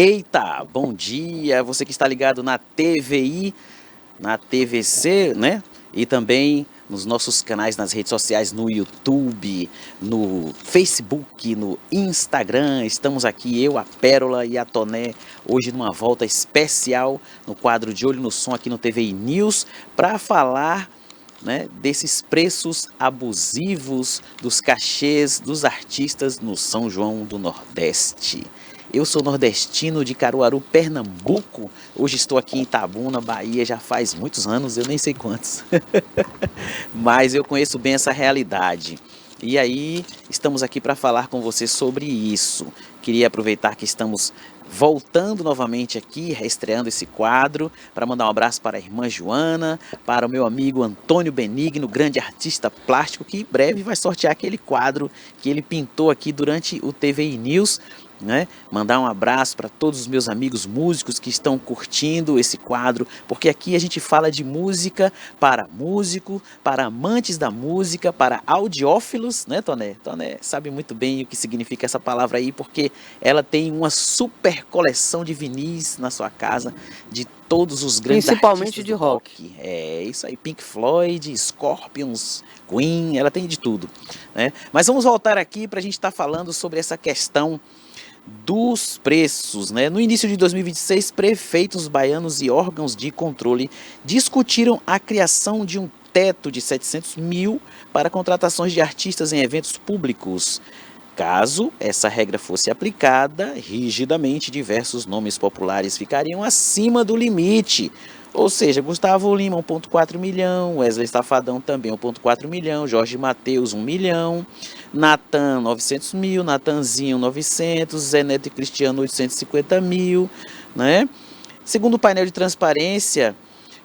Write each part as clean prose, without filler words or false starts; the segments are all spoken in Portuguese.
Eita, bom dia, você que está ligado na TVI, na TVC, né? E também nos nossos canais nas redes sociais, no YouTube, no Facebook, no Instagram. Estamos aqui, eu, a Pérola e a Toné, hoje numa volta especial no quadro De Olho no Som aqui no TVI News, para falar, né, desses preços abusivos dos cachês dos artistas no São João do Nordeste. Eu sou nordestino de Caruaru, Pernambuco. Hoje estou aqui em Itabuna, Bahia, já faz muitos anos, eu nem sei quantos. Mas eu conheço bem essa realidade. E aí, estamos aqui para falar com você sobre isso. Queria aproveitar que estamos voltando novamente aqui, reestreando esse quadro, para mandar um abraço para a irmã Joana, para o meu amigo Antônio Benigno, grande artista plástico, que em breve vai sortear aquele quadro que ele pintou aqui durante o TVI News, né? Mandar um abraço para todos os meus amigos músicos que estão curtindo esse quadro, porque aqui a gente fala de música para músico, para amantes da música, para audiófilos, né, Toné? Toné sabe muito bem o que significa essa palavra aí, porque ela tem uma super coleção de vinis na sua casa, de todos os grandes Principalmente artistas de do rock. É isso aí, Pink Floyd, Scorpions, Queen, ela tem de tudo, né? Mas vamos voltar aqui para a gente estar falando sobre essa questão dos preços, né? No início de 2026, prefeitos baianos e órgãos de controle discutiram a criação de um teto de 700 mil para contratações de artistas em eventos públicos. Caso essa regra fosse aplicada rigidamente, diversos nomes populares ficariam acima do limite. Ou seja, Gustavo Lima, 1,4 milhão, Wesley Safadão também 1,4 milhão, Jorge Mateus, 1 milhão, Natan, 900 mil, Natanzinho, 900, Zé Neto e Cristiano, 850 mil, né? Segundo o painel de transparência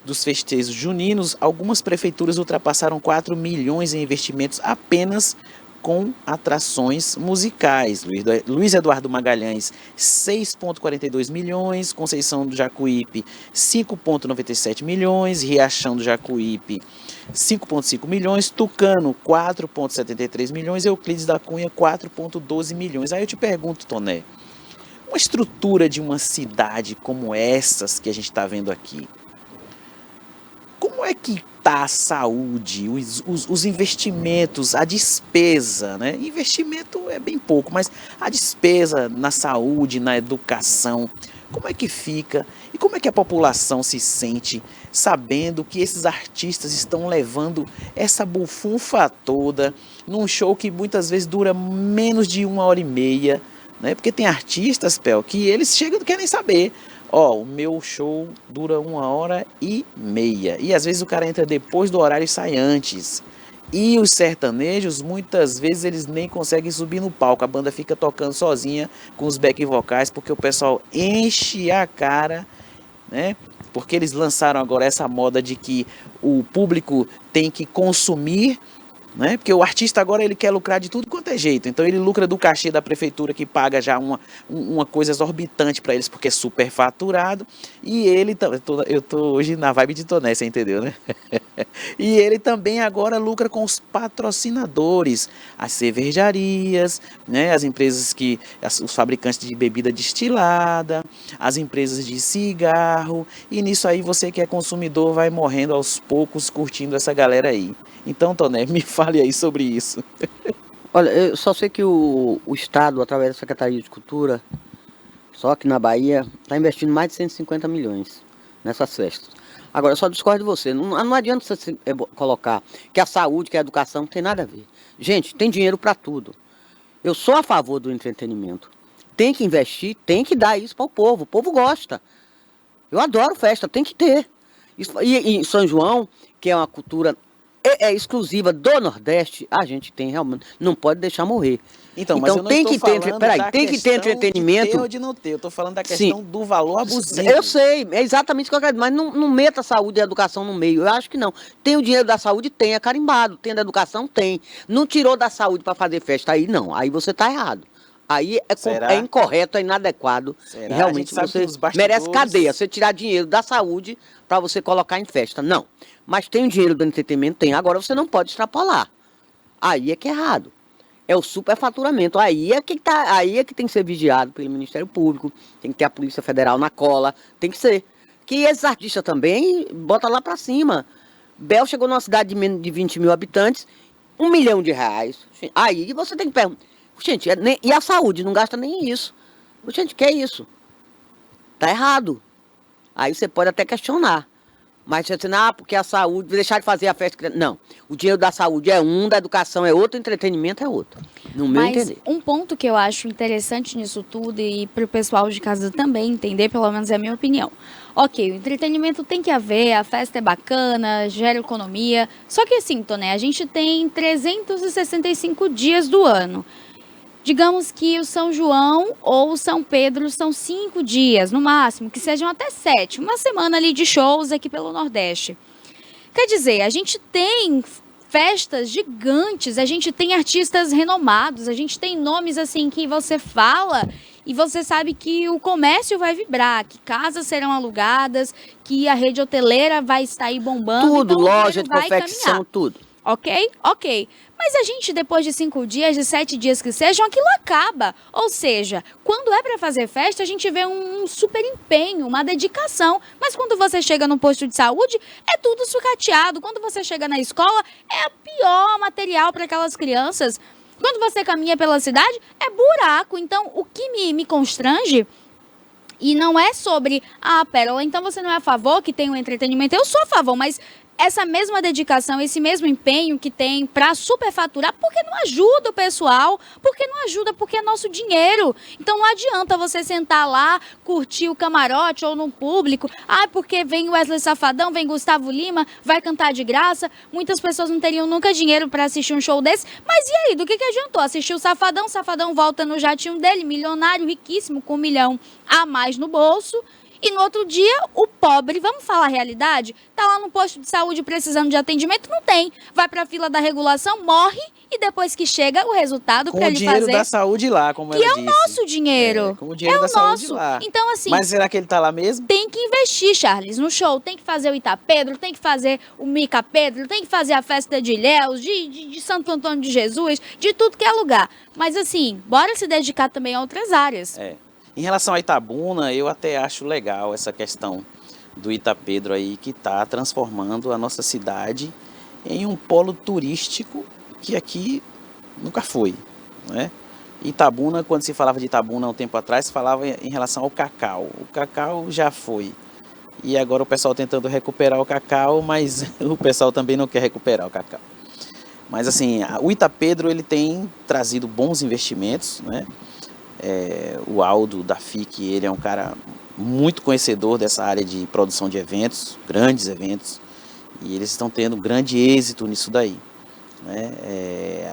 dos festejos juninos, algumas prefeituras ultrapassaram 4 milhões em investimentos apenas com atrações musicais. Luiz Eduardo Magalhães, 6,42 milhões, Conceição do Jacuípe, 5,97 milhões, Riachão do Jacuípe, 5,5 milhões, Tucano, 4,73 milhões, Euclides da Cunha, 4,12 milhões. Aí eu te pergunto, Toné, uma estrutura de uma cidade como essas que a gente está vendo aqui, como é que está a saúde, os investimentos, a despesa, né? Investimento é bem pouco, mas a despesa na saúde, na educação, como é que fica? E como é que a população se sente sabendo que esses artistas estão levando essa bufunfa toda num show que muitas vezes dura menos de 1 hora e meia, né? Porque tem artistas, Pel, que eles chegam e não querem nem saber. Ó, o meu show dura 1 hora e meia. E às vezes o cara entra depois do horário e sai antes. E os sertanejos, muitas vezes, eles nem conseguem subir no palco. A banda fica tocando sozinha com os back vocais, porque o pessoal enche a cara, né? Porque eles lançaram agora essa moda de que o público tem que consumir, né? Porque o artista agora ele quer lucrar de tudo quanto é jeito. Então ele lucra do cachê da prefeitura que paga já uma coisa exorbitante para eles porque é super faturado. E ele eu tô hoje na vibe de Toné, você entendeu, né? E ele também agora lucra com os patrocinadores, as cervejarias, né? As empresas os fabricantes de bebida destilada, as empresas de cigarro. E nisso aí você que é consumidor vai morrendo aos poucos curtindo essa galera aí. Então, Toné, me fale aí sobre isso. Olha, eu só sei que o Estado, através da Secretaria de Cultura, só aqui na Bahia, está investindo mais de 150 milhões nessas festas. Agora, eu só discordo de você. Não adianta você colocar que a saúde, que a educação, não tem nada a ver. Gente, tem dinheiro para tudo. Eu sou a favor do entretenimento. Tem que investir, tem que dar isso para o povo. O povo gosta. Eu adoro festa, tem que ter. E São João, que é uma cultura exclusiva do Nordeste, a gente tem realmente, não pode deixar morrer. Então, mas Então eu não tem estou que ter, falando peraí, da tem que ter questão de ter entretenimento. ou de não ter. Eu estou falando da Sim, questão do valor abusivo. eu sei, é exatamente o que eu quero dizer, mas não meta a saúde e a educação no meio. Eu acho que não. Tem o dinheiro da saúde? Tem, é carimbado. Tem da educação? Tem. Não tirou da saúde para fazer festa aí? Não. Aí você está errado. Aí é Será? incorreto, é inadequado. E Será? A gente realmente sabe que você nos merece cadeia. bastidores... Você tirar dinheiro da saúde para você colocar em festa. Não. Mas tem o dinheiro do entretenimento? Tem. Agora você não pode extrapolar. Aí é que é errado. é o superfaturamento. Aí é que tem que ser vigiado pelo Ministério Público, tem que ter a Polícia Federal na cola, tem que ser. Que esses artistas também bota lá pra cima. Bel chegou numa cidade de menos de 20 mil habitantes, R$ 1 milhão. Aí você tem que perguntar, gente, e a saúde? Não gasta nem isso. Gente, que é isso? Tá errado. Aí você pode até questionar. Mas você diz, porque a saúde, deixar de fazer a festa. Não, o dinheiro da saúde é um, da educação é outro, o entretenimento é outro. No meu entender. Um ponto que eu acho interessante nisso tudo, e para o pessoal de casa também entender, pelo menos é a minha opinião. Ok, o entretenimento tem que haver, a festa é bacana, gera economia. Só que assim, Toné, a gente tem 365 dias do ano. Digamos que o São João ou o São Pedro são 5 dias, no máximo, que sejam até 7. Uma semana ali de shows aqui pelo Nordeste. Quer dizer, a gente tem festas gigantes, a gente tem artistas renomados, a gente tem nomes assim que você fala e você sabe que o comércio vai vibrar, que casas serão alugadas, que a rede hoteleira vai estar aí bombando. Tudo, então loja de confecção, caminhar. tudo. Ok? Ok. Mas a gente, depois de 5 dias, de 7 dias que sejam, aquilo acaba. Ou seja, quando é para fazer festa, a gente vê um super empenho, uma dedicação. Mas quando você chega no posto de saúde, é tudo sucateado. Quando você chega na escola, é o pior material para aquelas crianças. Quando você caminha pela cidade, é buraco. Então, o que me constrange... E não é sobre, Pérola, então você não é a favor que tenha um entretenimento? Eu sou a favor, mas essa mesma dedicação, esse mesmo empenho que tem para superfaturar, porque não ajuda o pessoal, porque não ajuda, porque é nosso dinheiro. Então não adianta você sentar lá, curtir o camarote ou no público, porque vem Wesley Safadão, vem Gustavo Lima, vai cantar de graça. Muitas pessoas não teriam nunca dinheiro para assistir um show desse, mas e aí, do que adiantou? Assistir o Safadão, Safadão volta no jatinho dele, milionário, riquíssimo, com 1 milhão a mais no bolso. E no outro dia, o pobre, vamos falar a realidade, tá lá no posto de saúde precisando de atendimento, não tem. Vai pra fila da regulação, morre e depois que chega o resultado para ele fazer... Com o dinheiro da saúde lá, como ela disse. Que é o nosso dinheiro. Com o dinheiro da saúde lá. Então, assim... Mas será que ele tá lá mesmo? Tem que investir, Charles, no show. Tem que fazer o Itapedro, tem que fazer o Mica Pedro, tem que fazer a festa de Ilhéus, de Santo Antônio de Jesus, de tudo que é lugar. Mas, assim, bora se dedicar também a outras áreas. Em relação a Itabuna, eu até acho legal essa questão do Itapedro aí, que está transformando a nossa cidade em um polo turístico que aqui nunca foi, né? Itabuna, quando se falava de Itabuna há um tempo atrás, se falava em relação ao cacau. O cacau já foi. E agora o pessoal tentando recuperar o cacau, mas o pessoal também não quer recuperar o cacau. Mas assim, o Itapedro ele tem trazido bons investimentos, né? O Aldo da FIC, ele é um cara muito conhecedor dessa área de produção de eventos, grandes eventos, e eles estão tendo grande êxito nisso daí, né?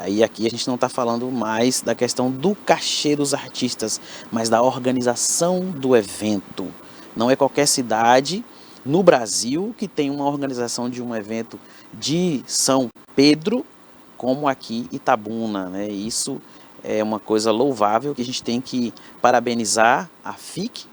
Aí aqui a gente não está falando mais da questão do cachê dos artistas, mas da organização do evento. Não é qualquer cidade no Brasil que tem uma organização de um evento de São Pedro como aqui Itabuna, né? Isso é uma coisa louvável que a gente tem que parabenizar a FIC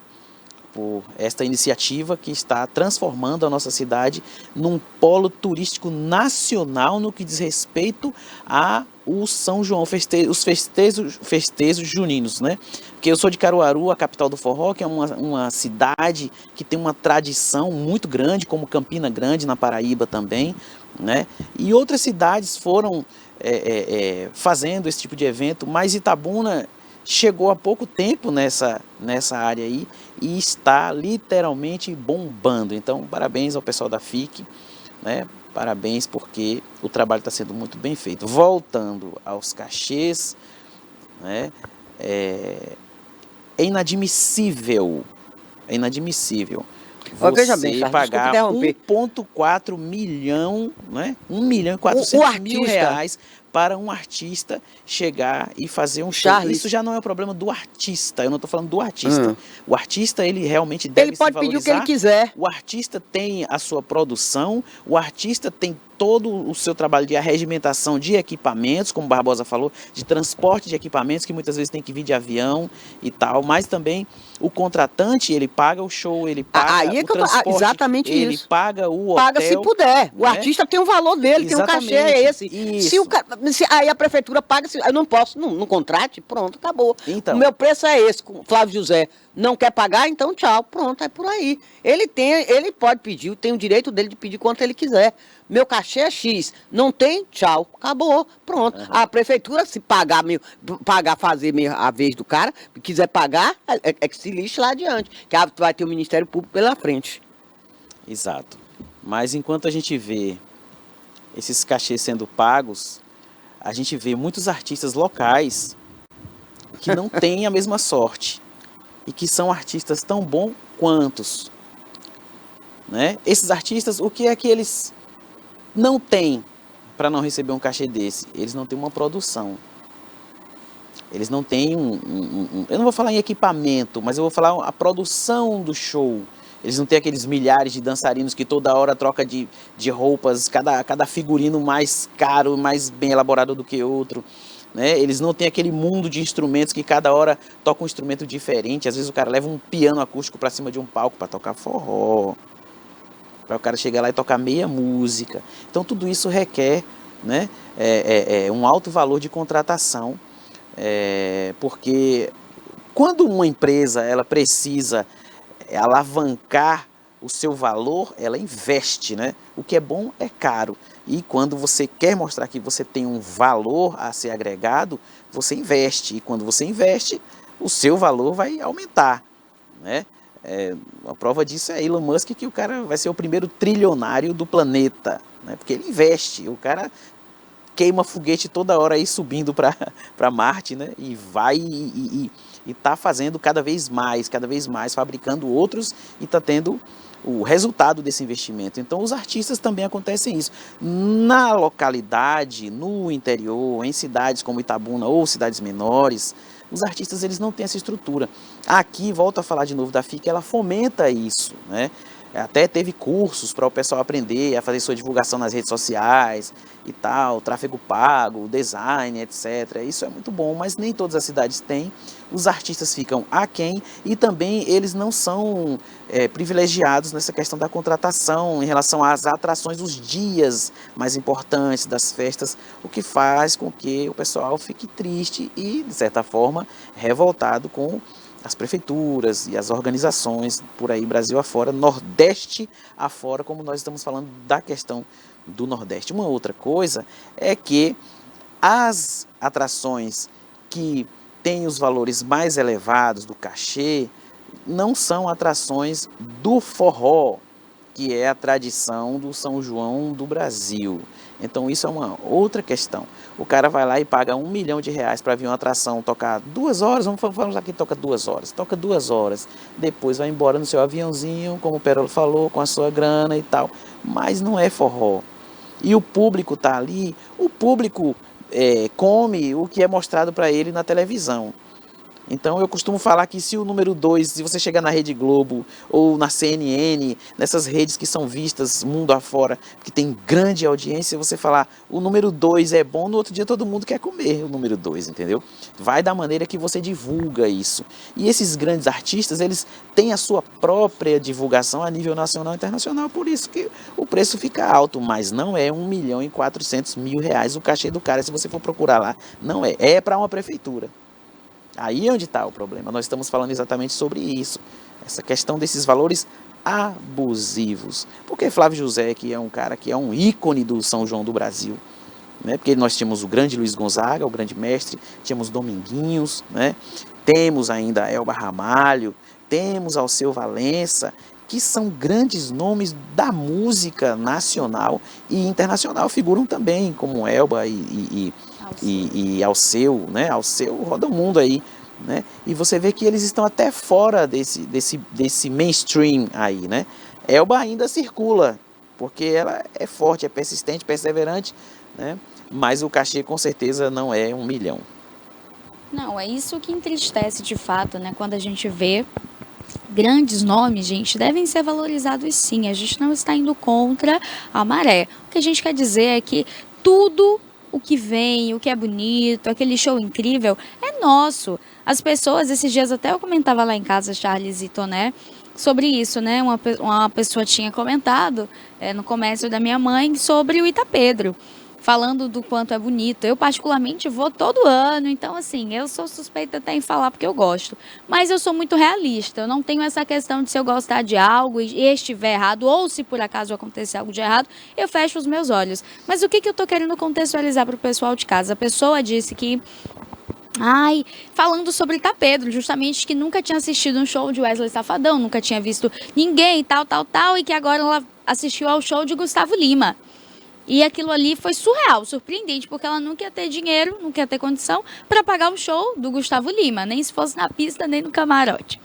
por esta iniciativa que está transformando a nossa cidade num polo turístico nacional no que diz respeito a o São João, os festejos juninos, né? Porque eu sou de Caruaru, a capital do forró, que é uma cidade que tem uma tradição muito grande, como Campina Grande, na Paraíba também, né? E outras cidades foram fazendo esse tipo de evento, mas Itabuna chegou há pouco tempo nessa área aí e está literalmente bombando. Então, parabéns ao pessoal da FIC, né? Parabéns porque o trabalho está sendo muito bem feito. Voltando aos cachês, né? É inadmissível você pagar 1,4 milhão, né? 1.400.000 reais para um artista chegar e fazer um show. Charles. Isso já não é um problema do artista, eu não estou falando do artista. O artista, ele realmente deve se valorizar. Ele pode pedir o que ele quiser. O artista tem a sua produção, o artista tem todo o seu trabalho de arregimentação de equipamentos, como o Barbosa falou, de transporte de equipamentos, que muitas vezes tem que vir de avião e tal, mas também o contratante, ele paga o show, ele paga Aí é o que transporte, exatamente ele isso. paga o Paga se hotel. puder. O né? artista tem um valor dele, tem um cachê, é esse. Isso. Aí a prefeitura paga, eu não posso, não contrate, pronto, acabou. Então. O meu preço é esse, com Flávio José não quer pagar, então tchau, pronto, é por aí. Ele pode pedir, tem o direito dele de pedir quanto ele quiser. Meu cachê é X, não tem, tchau, acabou, pronto. A prefeitura, se pagar, fazer a vez do cara, quiser pagar, é que se lixe lá adiante, que vai ter o Ministério Público pela frente. Exato. Mas enquanto a gente vê esses cachês sendo pagos, a gente vê muitos artistas locais que não têm a mesma sorte e que são artistas tão bons quantos. Né? Esses artistas, o que é que eles não têm para não receber um cachê desse? Eles não têm uma produção. Eles não têm eu não vou falar em equipamento, mas eu vou falar a produção do show. Eles não têm aqueles milhares de dançarinos que toda hora troca de roupas, cada figurino mais caro, mais bem elaborado do que outro. Né? Eles não têm aquele mundo de instrumentos que cada hora toca um instrumento diferente. Às vezes o cara leva um piano acústico para cima de um palco para tocar forró. Para o cara chegar lá e tocar meia música. Então tudo isso requer, né, um alto valor de contratação. Porque quando uma empresa ela precisa alavancar o seu valor, ela investe, né? O que é bom é caro. E quando você quer mostrar que você tem um valor a ser agregado, você investe. E quando você investe, o seu valor vai aumentar, né? A prova disso é Elon Musk, que o cara vai ser o primeiro trilionário do planeta, né? Porque ele investe. O cara queima foguete toda hora aí subindo para Marte, né? E vai e está fazendo cada vez mais, fabricando outros e está tendo o resultado desse investimento. Então os artistas também acontecem isso. Na localidade, no interior, em cidades como Itabuna ou cidades menores, os artistas eles não têm essa estrutura. Aqui, volto a falar de novo da FIC, ela fomenta isso, né? Até teve cursos para o pessoal aprender a fazer sua divulgação nas redes sociais e tal, tráfego pago, design, etc. Isso é muito bom, mas nem todas as cidades têm. Os artistas ficam aquém e também eles não são privilegiados nessa questão da contratação em relação às atrações dos dias mais importantes das festas, o que faz com que o pessoal fique triste e, de certa forma, revoltado com as prefeituras e as organizações por aí, Brasil afora, Nordeste afora, como nós estamos falando da questão do Nordeste. Uma outra coisa é que as atrações que têm os valores mais elevados do cachê não são atrações do forró, que é a tradição do São João do Brasil. Então isso é uma outra questão. O cara vai lá e paga R$1 milhão para vir uma atração tocar 2 horas, vamos falar que toca 2 horas, toca 2 horas, depois vai embora no seu aviãozinho, como o Perolo falou, com a sua grana e tal, mas não é forró. E o público está ali, o público come o que é mostrado para ele na televisão. Então eu costumo falar que se o número 2, se você chegar na Rede Globo ou na CNN, nessas redes que são vistas mundo afora, que tem grande audiência, você falar o número 2 é bom, no outro dia todo mundo quer comer o número 2, entendeu? Vai da maneira que você divulga isso. E esses grandes artistas, eles têm a sua própria divulgação a nível nacional e internacional, por isso que o preço fica alto, mas não é R$1.400.000 o cachê do cara, se você for procurar lá, não é, é para uma prefeitura. Aí é onde está o problema. Nós estamos falando exatamente sobre isso. Essa questão desses valores abusivos. Porque Flávio José, que é um cara que é um ícone do São João do Brasil, né? Porque nós tínhamos o grande Luiz Gonzaga, o grande mestre, tínhamos Dominguinhos, né? Temos ainda Elba Ramalho, temos Alceu Valença, que são grandes nomes da música nacional e internacional. Figuram também como Elba e Alceu, né? Alceu roda o mundo aí, né? E você vê que eles estão até fora desse mainstream aí, né? Elba ainda circula, porque ela é forte, é persistente, perseverante, né? Mas o cachê com certeza não é R$1 milhão. Não, é isso que entristece de fato, né? Quando a gente vê grandes nomes, gente, devem ser valorizados sim. A gente não está indo contra a maré. O que a gente quer dizer é que tudo o que vem, o que é bonito, aquele show incrível, é nosso. As pessoas, esses dias até eu comentava lá em casa, Charles e Toné, sobre isso, né? Uma pessoa tinha comentado no comércio da minha mãe sobre o Itapedro, falando do quanto é bonito. Eu particularmente vou todo ano, então assim, eu sou suspeita até em falar porque eu gosto. Mas eu sou muito realista, eu não tenho essa questão de se eu gostar de algo e estiver errado, ou se por acaso acontecer algo de errado, eu fecho os meus olhos. Mas o que eu tô querendo contextualizar para o pessoal de casa? A pessoa disse que falando sobre Itapedro, justamente que nunca tinha assistido um show de Wesley Safadão, nunca tinha visto ninguém, tal, e que agora ela assistiu ao show de Gustavo Lima. E aquilo ali foi surreal, surpreendente, porque ela nunca ia ter dinheiro, nunca ia ter condição para pagar o show do Gustavo Lima, nem se fosse na pista, nem no camarote.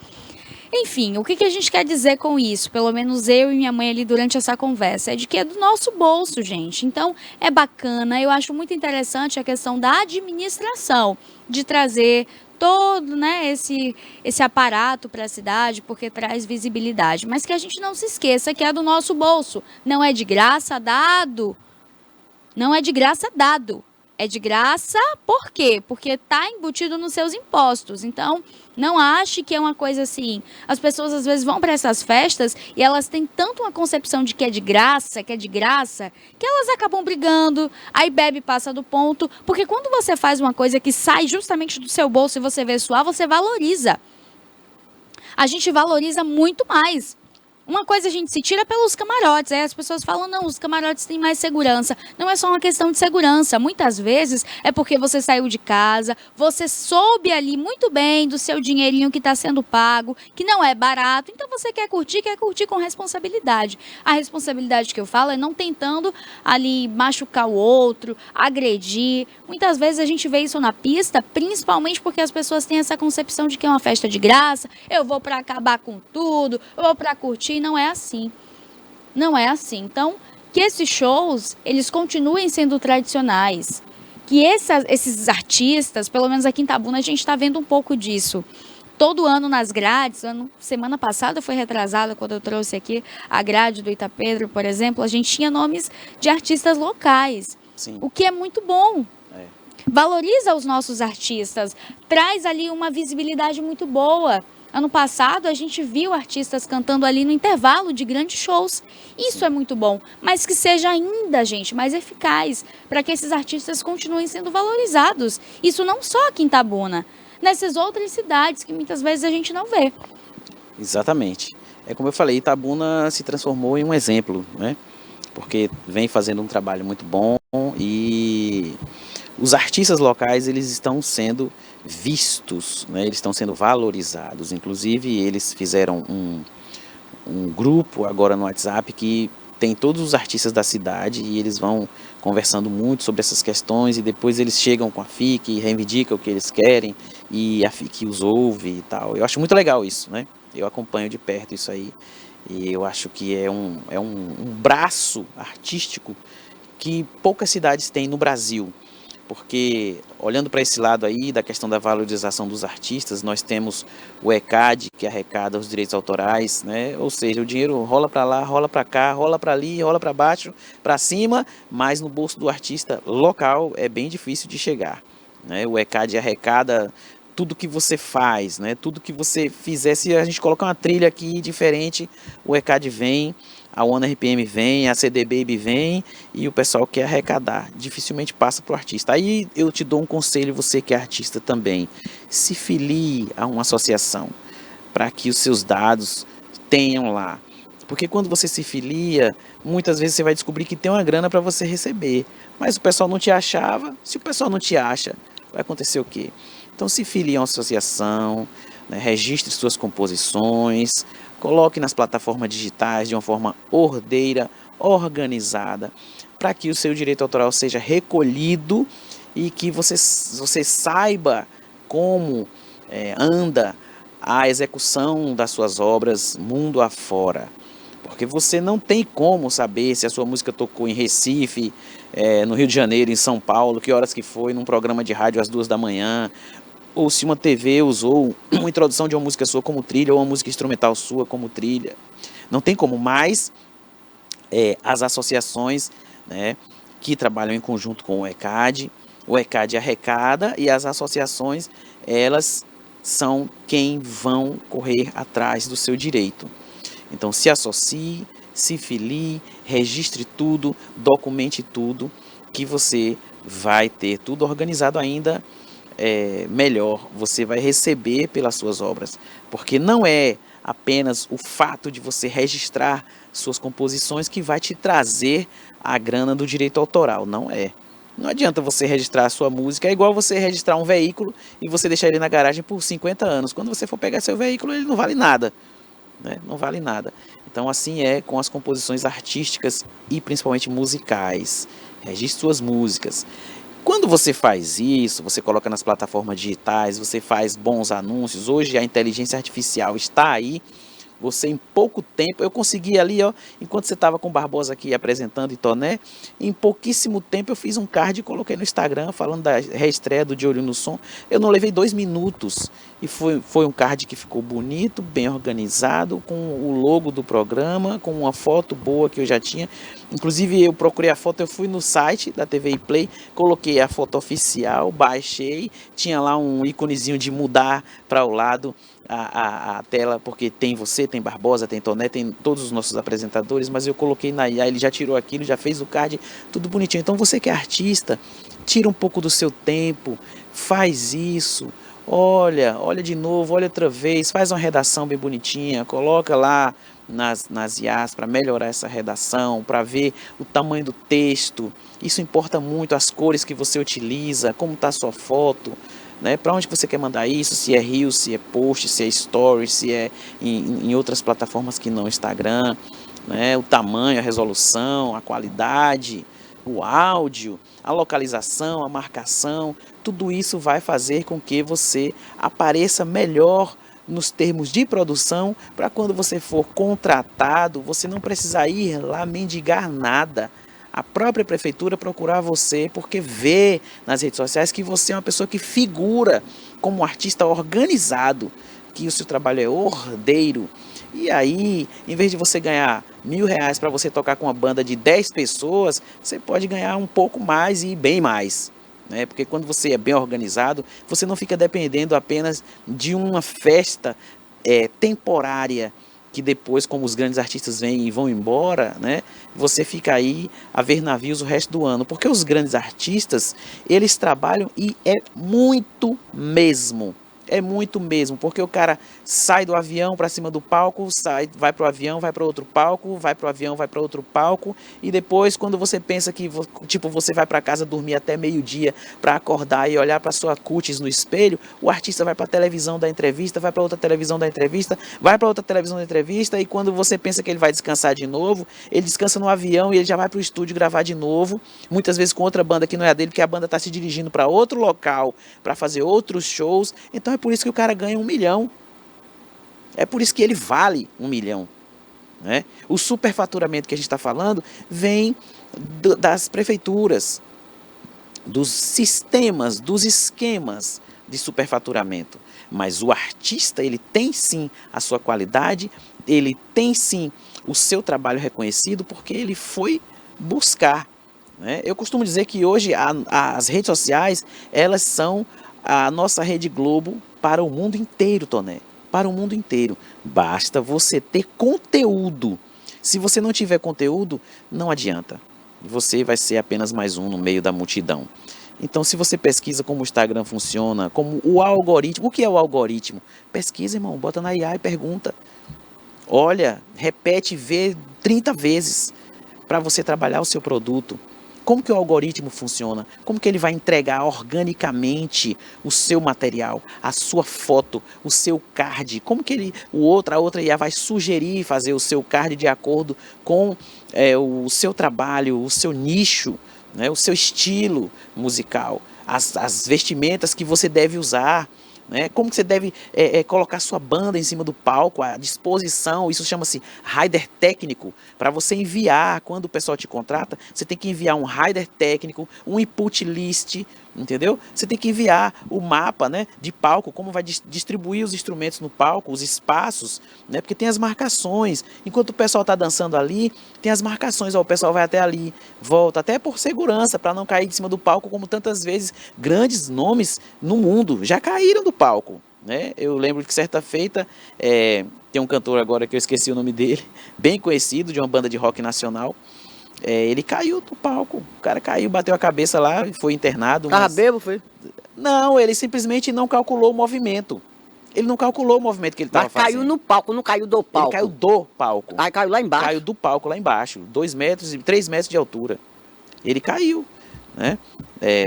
Enfim, o que a gente quer dizer com isso? Pelo menos eu e minha mãe ali durante essa conversa, é de que é do nosso bolso, gente. Então, é bacana, eu acho muito interessante a questão da administração, de trazer todo, né, esse aparato para a cidade, porque traz visibilidade. Mas que a gente não se esqueça que é do nosso bolso, não é de graça dado. Não é de graça dado. É de graça por quê? Porque está embutido nos seus impostos. Então, não ache que é uma coisa assim. As pessoas às vezes vão para essas festas e elas têm tanto uma concepção de que é de graça, que elas acabam brigando, aí bebe, passa do ponto. Porque quando você faz uma coisa que sai justamente do seu bolso e você vê suar, você valoriza. A gente valoriza muito mais. Uma coisa a gente se tira pelos camarotes, aí as pessoas falam, não, os camarotes têm mais segurança. Não é só uma questão de segurança, muitas vezes é porque você saiu de casa, você soube ali muito bem do seu dinheirinho que está sendo pago, que não é barato, então você quer curtir com responsabilidade. A responsabilidade que eu falo é não tentando ali machucar o outro, agredir. Muitas vezes a gente vê isso na pista, principalmente porque as pessoas têm essa concepção de que é uma festa de graça, eu vou para acabar com tudo, eu vou para curtir. Não é assim. Não é assim. Então, que esses shows, eles continuem sendo tradicionais. Que esses artistas, pelo menos aqui em Itabuna, a gente está vendo um pouco disso. Todo ano nas grades, semana passada foi retrasada, quando eu trouxe aqui a grade do Itapedro, por exemplo, a gente tinha nomes de artistas locais. Sim. O que é muito bom. Valoriza os nossos artistas, traz ali uma visibilidade muito boa. Ano passado, a gente viu artistas cantando ali no intervalo de grandes shows. Isso é muito bom, mas que seja ainda, gente, mais eficaz, para que esses artistas continuem sendo valorizados. Isso não só aqui em Itabuna, nessas outras cidades que muitas vezes a gente não vê. Exatamente. É como eu falei, Itabuna se transformou em um exemplo, né? Porque vem fazendo um trabalho muito bom e os artistas locais, eles estão sendo vistos, né? Eles estão sendo valorizados. Inclusive, eles fizeram um grupo agora no WhatsApp que tem todos os artistas da cidade e eles vão conversando muito sobre essas questões e depois eles chegam com a FIC e reivindicam o que eles querem e a FIC os ouve e tal. Eu acho muito legal isso, né? Eu acompanho de perto isso aí e eu acho que é um braço artístico que poucas cidades têm no Brasil. Porque, olhando para esse lado aí, da questão da valorização dos artistas, nós temos o ECAD, que arrecada os direitos autorais, né? Ou seja, o dinheiro rola para lá, rola para cá, rola para ali, rola para baixo, para cima, mas no bolso do artista local é bem difícil de chegar, né? O ECAD arrecada tudo que você faz, né? Tudo que você fizer, se a gente colocar uma trilha aqui diferente, o ECAD vem, a One RPM vem, a CD Baby vem e o pessoal quer arrecadar. Dificilmente passa para o artista. Aí eu te dou um conselho, você que é artista também. Se filie a uma associação para que os seus dados tenham lá. Porque quando você se filia, muitas vezes você vai descobrir que tem uma grana para você receber. Mas o pessoal não te achava. Se o pessoal não te acha, vai acontecer o quê? Então se filie a uma associação, né, registre suas composições, coloque nas plataformas digitais de uma forma ordeira, organizada, para que o seu direito autoral seja recolhido e que você saiba como anda a execução das suas obras mundo afora. Porque você não tem como saber se a sua música tocou em Recife, no Rio de Janeiro, em São Paulo, que horas que foi, num programa de rádio às 2 da manhã, ou se uma TV usou uma introdução de uma música sua como trilha, ou uma música instrumental sua como trilha. Não tem como, mas as associações, né, que trabalham em conjunto com o ECAD arrecada, e as associações, elas são quem vão correr atrás do seu direito. Então se associe, se filie, registre tudo, documente tudo, que você vai ter tudo organizado ainda melhor, você vai receber pelas suas obras, porque não é apenas o fato de você registrar suas composições que vai te trazer a grana do direito autoral, não é. Não adianta você registrar a sua música, é igual você registrar um veículo e você deixar ele na garagem por 50 anos. Quando você for pegar seu veículo, ele não vale nada, né? Não vale nada. Então assim é com as composições artísticas e principalmente musicais. Registre suas músicas. Quando você faz isso, você coloca nas plataformas digitais, você faz bons anúncios. Hoje a inteligência artificial está aí. Você em pouco tempo, eu consegui ali, ó, enquanto você estava com o Barbosa aqui apresentando em Toné, em pouquíssimo tempo eu fiz um card e coloquei no Instagram falando da reestreia do De Olho no Som. Eu não levei 2 minutos e foi um card que ficou bonito, bem organizado, com o logo do programa, com uma foto boa que eu já tinha. Inclusive eu procurei a foto, eu fui no site da TV Play, coloquei a foto oficial, baixei, tinha lá um íconezinho de mudar para o lado a tela, porque tem você, tem Barbosa, tem Toné, tem todos os nossos apresentadores, mas eu coloquei na IA, ele já tirou aquilo, já fez o card, tudo bonitinho. Então você que é artista, tira um pouco do seu tempo, faz isso, olha de novo, olha outra vez, faz uma redação bem bonitinha, coloca lá nas IAs para melhorar essa redação, para ver o tamanho do texto. Isso importa muito, as cores que você utiliza, como está a sua foto, né? Para onde você quer mandar isso, se é Reels, se é Post, se é Stories, se é em outras plataformas que não Instagram, né? O tamanho, a resolução, a qualidade, o áudio, a localização, a marcação, tudo isso vai fazer com que você apareça melhor nos termos de produção, para quando você for contratado, você não precisar ir lá mendigar nada. A própria prefeitura procurar você, porque vê nas redes sociais que você é uma pessoa que figura como um artista organizado, que o seu trabalho é ordeiro. E aí, em vez de você ganhar R$1.000 para você tocar com uma banda de 10 pessoas, você pode ganhar um pouco mais e bem mais, né? Porque quando você é bem organizado, você não fica dependendo apenas de uma festa temporária, que depois, como os grandes artistas vêm e vão embora, né, você fica aí a ver navios o resto do ano. Porque os grandes artistas, eles trabalham e é muito mesmo. É muito mesmo, porque o cara sai do avião para cima do palco, vai para o avião, vai para outro palco, vai para o avião, vai para outro palco, e depois quando você pensa que tipo, você vai para casa dormir até meio-dia para acordar e olhar para sua cutis no espelho, o artista vai para a televisão da entrevista, vai para outra televisão da entrevista, vai para outra televisão da entrevista, e quando você pensa que ele vai descansar de novo, ele descansa no avião e ele já vai para o estúdio gravar de novo, muitas vezes com outra banda que não é a dele, porque a banda está se dirigindo para outro local para fazer outros shows. Então é por isso que o cara ganha 1 milhão. É por isso que ele vale 1 milhão. Né? O superfaturamento que a gente está falando vem das prefeituras, dos sistemas, dos esquemas de superfaturamento. Mas o artista, ele tem sim a sua qualidade, ele tem sim o seu trabalho reconhecido, porque ele foi buscar. Né? Eu costumo dizer que hoje as redes sociais, elas são a nossa Rede Globo para o mundo inteiro, Toné. Para o mundo inteiro. Basta você ter conteúdo. Se você não tiver conteúdo, não adianta. Você vai ser apenas mais um no meio da multidão. Então, se você pesquisa como o Instagram funciona, como o algoritmo, o que é o algoritmo? Pesquisa, irmão, bota na IA e pergunta. Olha, repete, vê 30 vezes para você trabalhar o seu produto. Como que o algoritmo funciona? Como que ele vai entregar organicamente o seu material, a sua foto, o seu card? Como que a outra IA vai sugerir fazer o seu card de acordo com o seu trabalho, o seu nicho, né, o seu estilo musical, as vestimentas que você deve usar, né, como que você deve colocar sua banda em cima do palco, a disposição, isso chama-se rider técnico, para você enviar, quando o pessoal te contrata, você tem que enviar um rider técnico, um input list, Entendeu? Você tem que enviar o mapa, né, de palco, como vai distribuir os instrumentos no palco, os espaços, né, porque tem as marcações. Enquanto o pessoal está dançando ali, tem as marcações. Ó, o pessoal vai até ali, volta, até por segurança, para não cair de cima do palco, como tantas vezes grandes nomes no mundo já caíram do palco. Né? Eu lembro que certa feita, tem um cantor agora que eu esqueci o nome dele, bem conhecido, de uma banda de rock nacional. Ele caiu do palco. O cara caiu, bateu a cabeça lá e foi internado. Tava Mas... bêbado, foi? Não, ele simplesmente não calculou o movimento. Ele não calculou o movimento que ele estava Mas fazendo. caiu no palco, não caiu do palco. Ele caiu do palco. Aí caiu lá embaixo. Caiu do palco lá embaixo. 2 metros e 3 metros de altura. Ele caiu. Né?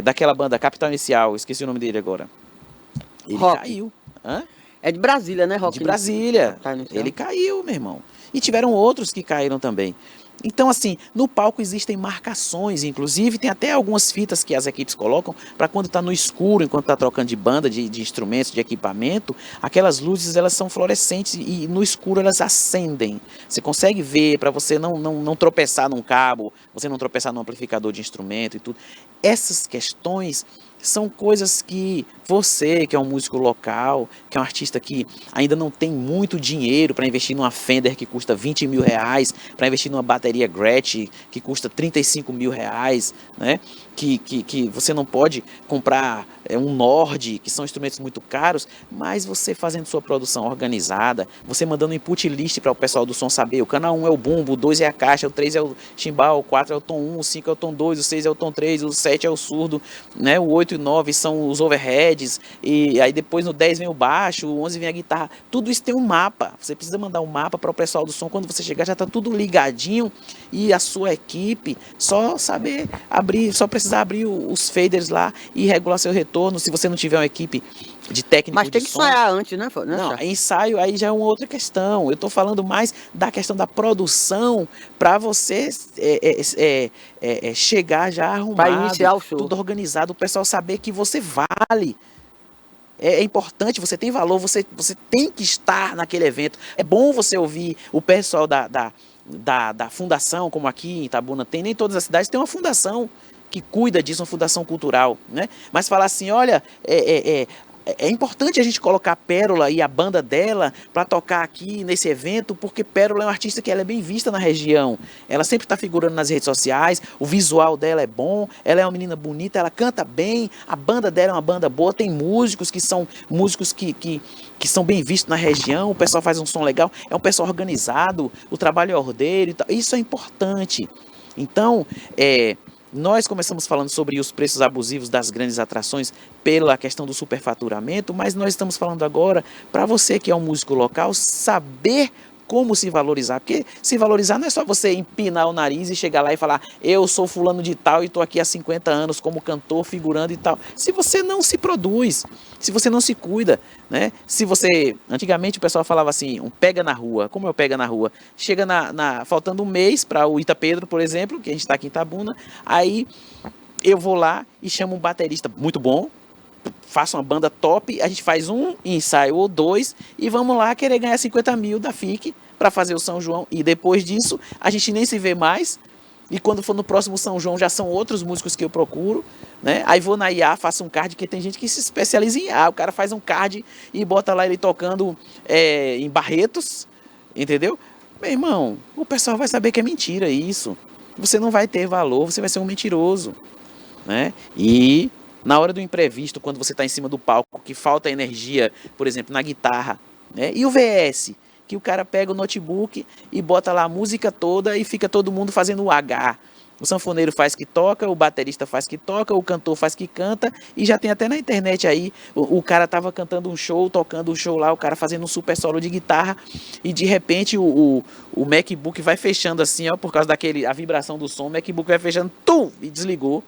Daquela banda Capital Inicial, esqueci o nome dele agora. Ele Rock. caiu. Hã? É de Brasília, né, Rock? De Brasília. Tá no céu. Ele caiu, meu irmão. E tiveram outros que caíram também. Então, assim, no palco existem marcações, inclusive tem até algumas fitas que as equipes colocam para quando está no escuro, enquanto está trocando de banda, de instrumentos, de equipamento, aquelas luzes elas são fluorescentes e no escuro elas acendem. Você consegue ver para você não tropeçar num cabo, você não tropeçar num amplificador de instrumento e tudo. Essas questões são coisas que você, que é um músico local, que é um artista que ainda não tem muito dinheiro para investir numa Fender que custa 20 mil reais, para investir numa bateria Gretsch que custa 35 mil reais, né? Que você não pode comprar um Nord, que são instrumentos muito caros, mas você fazendo sua produção organizada, você mandando input list para o pessoal do som saber, o canal 1 é o bumbo, o 2 é a caixa, o 3 é o chimbal, o 4 é o tom 1, o 5 é o tom 2, o 6 é o tom 3, o 7 é o surdo, né? O 8 e 9 são os overheads, e aí depois no 10 vem o baixo, o 11 vem a guitarra, tudo isso tem um mapa, você precisa mandar um mapa para o pessoal do som, quando você chegar já está tudo ligadinho, e a sua equipe só saber abrir, só precisar abrir os faders lá e regular seu retorno, se você não tiver uma equipe de técnico Mas tem de que som. ensaiar antes, né? Não, ensaio aí já é uma outra questão. Eu estou falando mais da questão da produção para você chegar já arrumado, Pra iniciar o show. tudo organizado, o pessoal saber que você vale. É importante, você tem valor, você tem que estar naquele evento. É bom você ouvir o pessoal da fundação, como aqui em Itabuna tem, nem todas as cidades tem uma fundação que cuida disso, uma fundação cultural, né? Mas falar assim, olha, é importante a gente colocar a Pérola e a banda dela para tocar aqui nesse evento, porque Pérola é uma artista que ela é bem vista na região. Ela sempre está figurando nas redes sociais, o visual dela é bom, ela é uma menina bonita, ela canta bem, a banda dela é uma banda boa, tem músicos que são músicos que são bem vistos na região, o pessoal faz um som legal, é um pessoal organizado, o trabalho é ordeiro e tal. Isso é importante. Então, nós começamos falando sobre os preços abusivos das grandes atrações pela questão do superfaturamento, mas nós estamos falando agora para você que é um músico local saber como se valorizar, porque se valorizar não é só você empinar o nariz e chegar lá e falar eu sou fulano de tal e estou aqui há 50 anos como cantor, figurando e tal. Se você não se produz, se você não se cuida, né? Se você, antigamente o pessoal falava assim, um pega na rua, como é o pega na rua? Chega faltando um mês para o Itapedro, por exemplo, que a gente está aqui em Itabuna, aí eu vou lá e chamo um baterista muito bom, faço uma banda top, a gente faz um ensaio ou 2 e vamos lá querer ganhar 50 mil da FIC para fazer o São João. E depois disso, a gente nem se vê mais. E quando for no próximo São João, já são outros músicos que eu procuro, né? Aí vou na IA, faço um card, que tem gente que se especializa em IA. O cara faz um card e bota lá ele tocando em Barretos, entendeu? Meu irmão, o pessoal vai saber que é mentira isso. Você não vai ter valor, você vai ser um mentiroso, né? E na hora do imprevisto, quando você está em cima do palco, que falta energia, por exemplo, na guitarra, né? E o VS, que o cara pega o notebook e bota lá a música toda e fica todo mundo fazendo o H. O sanfoneiro faz que toca, o baterista faz que toca, o cantor faz que canta, e já tem até na internet aí, o cara tava cantando um show, tocando um show lá, o cara fazendo um super solo de guitarra, e de repente o MacBook vai fechando assim, ó, por causa a vibração do som, o MacBook vai fechando, e desligou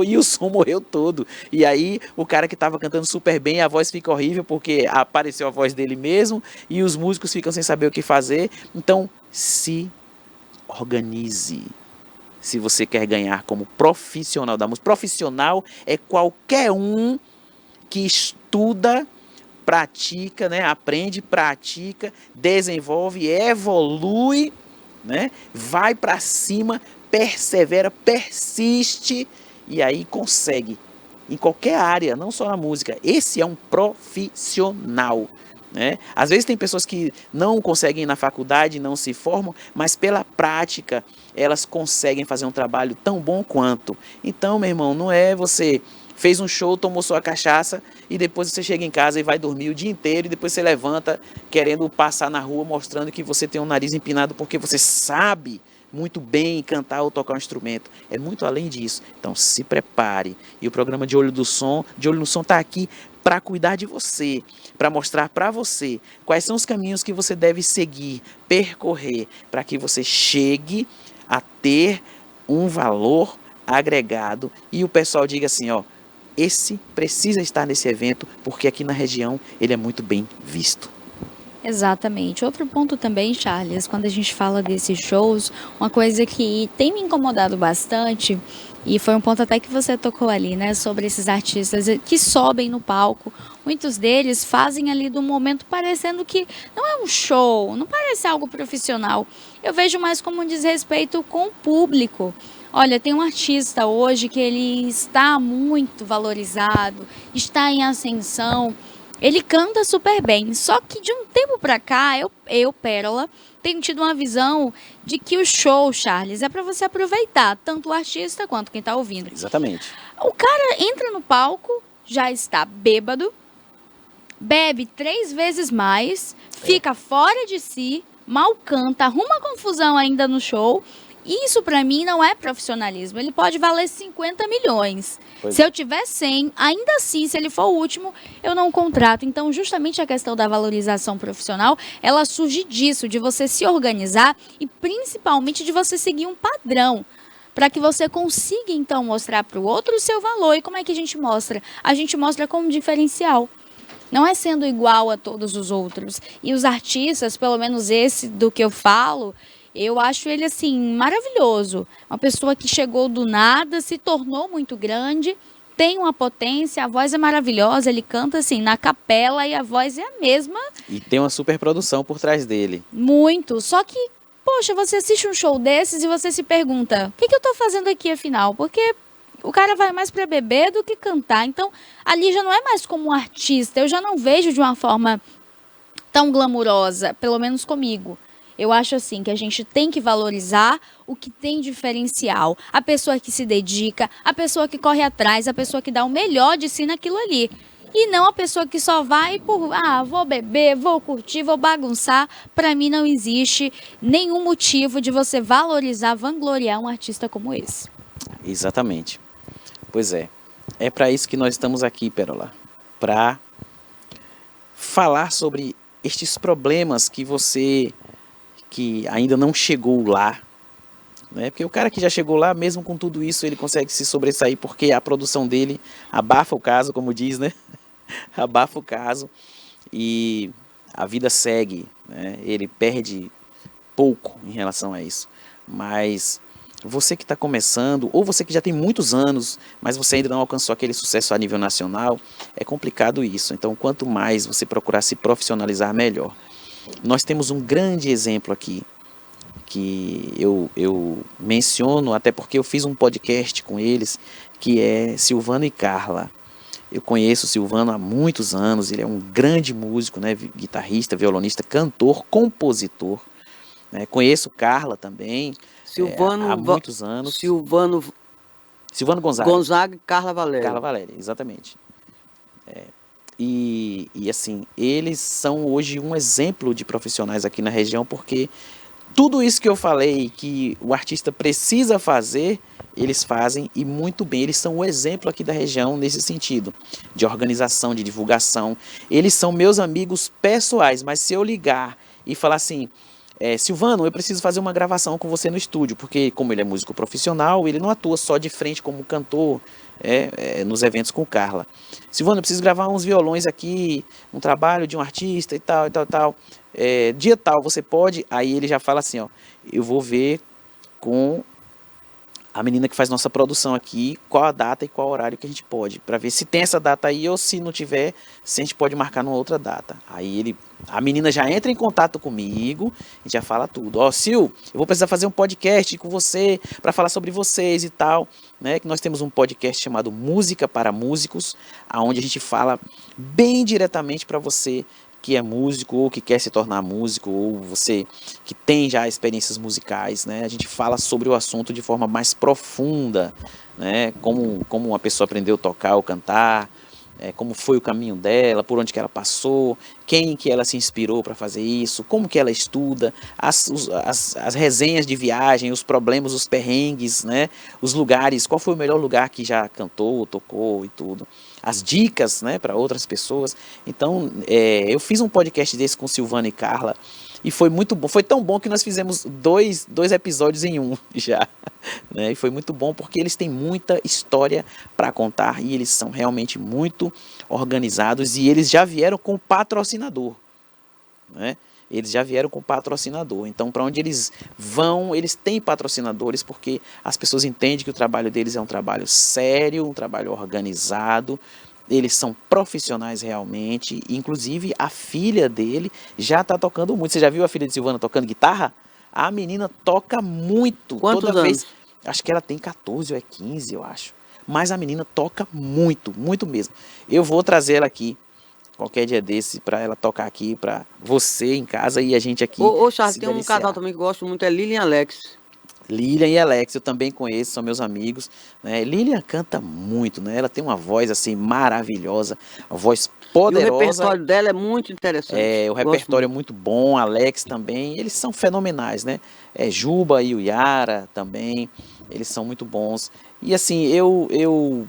e o som morreu todo. E aí o cara que estava cantando super bem, a voz fica horrível porque apareceu a voz dele mesmo e os músicos ficam sem saber o que fazer. Então, se organize. Se você quer ganhar como profissional da música. Profissional é qualquer um que estuda, pratica, né? Aprende, pratica, desenvolve, evolui, né? Vai para cima, persevera, persiste e aí consegue, em qualquer área, não só na música. Esse é um profissional, né? Às vezes tem pessoas que não conseguem ir na faculdade, não se formam, mas pela prática elas conseguem fazer um trabalho tão bom quanto. Então, meu irmão, não é você fez um show, tomou sua cachaça e depois você chega em casa e vai dormir o dia inteiro e depois você levanta querendo passar na rua mostrando que você tem um nariz empinado porque você sabe muito bem cantar ou tocar um instrumento. É muito além disso. Então se prepare. E o programa de Olho no Som está aqui para cuidar de você, para mostrar para você quais são os caminhos que você deve seguir, percorrer, para que você chegue a ter um valor agregado e o pessoal diga assim, ó, esse precisa estar nesse evento porque aqui na região ele é muito bem visto. Exatamente. Outro ponto também, Charles, quando a gente fala desses shows, uma coisa que tem me incomodado bastante, e foi um ponto até que você tocou ali, né, sobre esses artistas que sobem no palco. Muitos deles fazem ali do momento parecendo que não é um show, não parece algo profissional. Eu vejo mais como um desrespeito com o público. Olha, tem um artista hoje que ele está muito valorizado, está em ascensão, ele canta super bem, só que de um tempo pra cá, Pérola, tenho tido uma visão de que o show, Charles, é para você aproveitar, tanto o artista quanto quem tá ouvindo. Exatamente. O cara entra no palco, já está bêbado, bebe 3 vezes mais, fica fora de si, mal canta, arruma confusão ainda no show. Isso pra mim não é profissionalismo. Ele pode valer 50 milhões. Se eu tiver 100, ainda assim, se ele for o último, eu não contrato. Então, justamente a questão da valorização profissional, ela surge disso, de você se organizar e principalmente de você seguir um padrão, para que você consiga, então, mostrar para o outro o seu valor. E como é que a gente mostra? A gente mostra como diferencial. Não é sendo igual a todos os outros. E os artistas, pelo menos esse do que eu falo, eu acho ele, assim, maravilhoso. Uma pessoa que chegou do nada, se tornou muito grande, tem uma potência, a voz é maravilhosa, ele canta, assim, na capela e a voz é a mesma. E tem uma super produção por trás dele. Muito. Só que, poxa, você assiste um show desses e você se pergunta, o que eu estou fazendo aqui, afinal? Porque o cara vai mais para beber do que cantar. Então, ali já não é mais como um artista. Eu já não vejo de uma forma tão glamurosa, pelo menos comigo. Eu acho assim que a gente tem que valorizar o que tem diferencial. A pessoa que se dedica, a pessoa que corre atrás, a pessoa que dá o melhor de si naquilo ali. E não a pessoa que só vai por, vou beber, vou curtir, vou bagunçar. Para mim não existe nenhum motivo de você valorizar, vangloriar um artista como esse. Exatamente. Pois é. É para isso que nós estamos aqui, Pérola. Para falar sobre estes problemas que você que ainda não chegou lá, né? Porque o cara que já chegou lá, mesmo com tudo isso, ele consegue se sobressair porque a produção dele abafa o caso, como diz, né? Abafa o caso e a vida segue, né? Ele perde pouco em relação a isso. Mas você que está começando, ou você que já tem muitos anos, mas você ainda não alcançou aquele sucesso a nível nacional, é complicado isso. Então, quanto mais você procurar se profissionalizar, melhor. Nós temos um grande exemplo aqui, que eu menciono, até porque eu fiz um podcast com eles, que é Silvano e Carla. Eu conheço o Silvano há muitos anos, ele é um grande músico, né, guitarrista, violonista, cantor, compositor. Né? Conheço Carla também, há muitos anos. Silvano Gonzaga. Gonzaga e Carla Valéria. Carla Valéria, exatamente. E assim, eles são hoje um exemplo de profissionais aqui na região, porque tudo isso que eu falei que o artista precisa fazer, eles fazem e muito bem. Eles são o exemplo aqui da região nesse sentido, de organização, de divulgação. Eles são meus amigos pessoais, mas se eu ligar e falar assim, Silvano, eu preciso fazer uma gravação com você no estúdio, porque como ele é músico profissional, ele não atua só de frente como cantor nos eventos com Carla. Silvano, eu preciso gravar uns violões aqui, um trabalho de um artista e tal, e tal, tal. Dia tal, você pode? Aí ele já fala assim, ó, eu vou ver com a menina que faz nossa produção aqui, qual a data e qual horário que a gente pode, para ver se tem essa data aí ou se não tiver, se a gente pode marcar numa outra data. Aí a menina já entra em contato comigo e já fala tudo. Ó, Sil, eu vou precisar fazer um podcast com você para falar sobre vocês e tal, né? Que nós temos um podcast chamado Música para Músicos, aonde a gente fala bem diretamente para você que é músico ou que quer se tornar músico, ou você que tem já experiências musicais, né? A gente fala sobre o assunto de forma mais profunda, né? Como uma pessoa aprendeu a tocar ou cantar, como foi o caminho dela, por onde que ela passou, quem que ela se inspirou para fazer isso, como que ela estuda, as resenhas de viagem, os problemas, os perrengues, né? Os lugares, qual foi o melhor lugar que já cantou, tocou e tudo. As dicas, né, para outras pessoas. Então, eu fiz um podcast desse com Silvana e Carla e foi muito bom. Foi tão bom que nós fizemos dois episódios em um já, né? E foi muito bom porque eles têm muita história para contar e eles são realmente muito organizados e eles já vieram com patrocinador, né? Eles já vieram com patrocinador. Então, para onde eles vão, eles têm patrocinadores, porque as pessoas entendem que o trabalho deles é um trabalho sério, um trabalho organizado. Eles são profissionais realmente. Inclusive, a filha dele já está tocando muito. Você já viu a filha de Silvana tocando guitarra? A menina toca muito. Quantos toda anos? vez. Acho que ela tem 14 ou é 15, eu acho. Mas a menina toca muito, muito mesmo. Eu vou trazer ela aqui qualquer dia desse para ela tocar aqui para você em casa e a gente aqui. Ô, Charles, se tem um deliciar. casal também que eu gosto muito, é Lilian e Alex. Lilian e Alex, eu também conheço, são meus amigos, né? Lilian canta muito, né? Ela tem uma voz assim maravilhosa, uma voz E o poderosa. repertório dela é muito interessante. O Gosto repertório é muito. muito bom, Alex também, eles são fenomenais, né? Juba e o Yara também, eles são muito bons. E assim, eu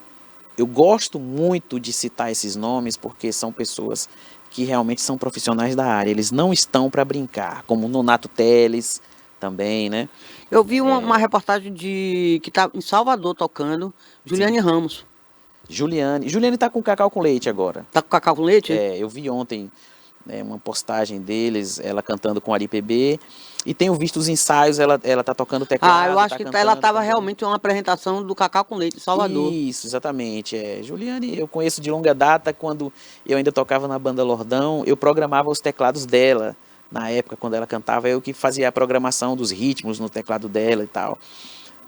gosto muito de citar esses nomes porque são pessoas que realmente são profissionais da área. Eles não estão para brincar, como o Nonato Teles também, né? Eu vi uma reportagem que tá em Salvador tocando, Juliane Ramos. Juliane tá com Cacau com Leite agora. Tá com cacau com leite? Eu vi ontem uma postagem deles, ela cantando com Ari PB. E tenho visto os ensaios, ela tá tocando teclado. Eu acho tá que cantando ela estava também. realmente em uma apresentação do Cacau com Leite em Salvador. Isso, exatamente. Juliane, eu conheço de longa data, quando eu ainda tocava na banda Lordão, eu programava os teclados dela. Na época, quando ela cantava, eu que fazia a programação dos ritmos no teclado dela e tal.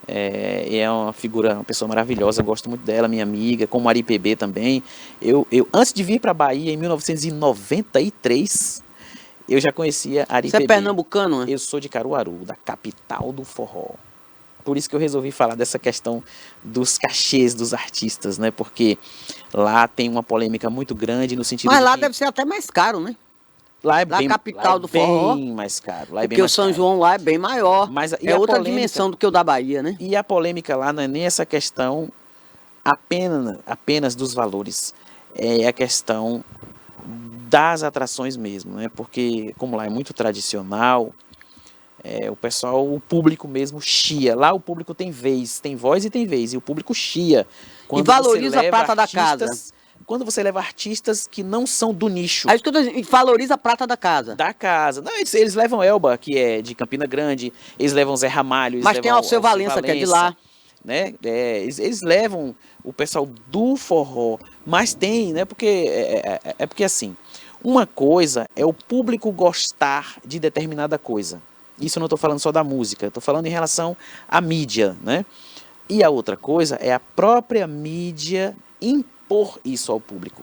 E é uma figura, uma pessoa maravilhosa, gosto muito dela, minha amiga, como Ari PB também. Eu antes de vir para a Bahia, em 1993, eu já conhecia Ari Você é PB. pernambucano, né? Eu sou de Caruaru, da capital do forró. Por isso que eu resolvi falar dessa questão dos cachês dos artistas, né? Porque lá tem uma polêmica muito grande no sentido Mas de lá que deve ser até mais caro, né? lá é lá bem, capital lá é do forró. bem mais caro. Lá é bem Porque o mais São caro. João lá é bem maior. Mas, e é a outra polêmica? dimensão do que o da Bahia, né? E a polêmica lá não é nem essa questão apenas dos valores. É a questão das atrações mesmo, né? Porque como lá é muito tradicional, o público mesmo chia. Lá o público tem vez, tem voz e tem vez. E o público chia. E valoriza a prata da casa. Quando você leva artistas que não são do nicho. É isso que eu tô dizendo, e valoriza a prata da casa. Da casa. Não, eles levam Elba, que é de Campina Grande, eles levam Zé Ramalho, eles Mas levam tem Alceu Valença, que é de lá. Né? Eles levam o pessoal do forró, mas tem, né? Porque porque assim, uma coisa é o público gostar de determinada coisa. Isso eu não estou falando só da música, estou falando em relação à mídia, né? E a outra coisa é a própria mídia impor isso ao público.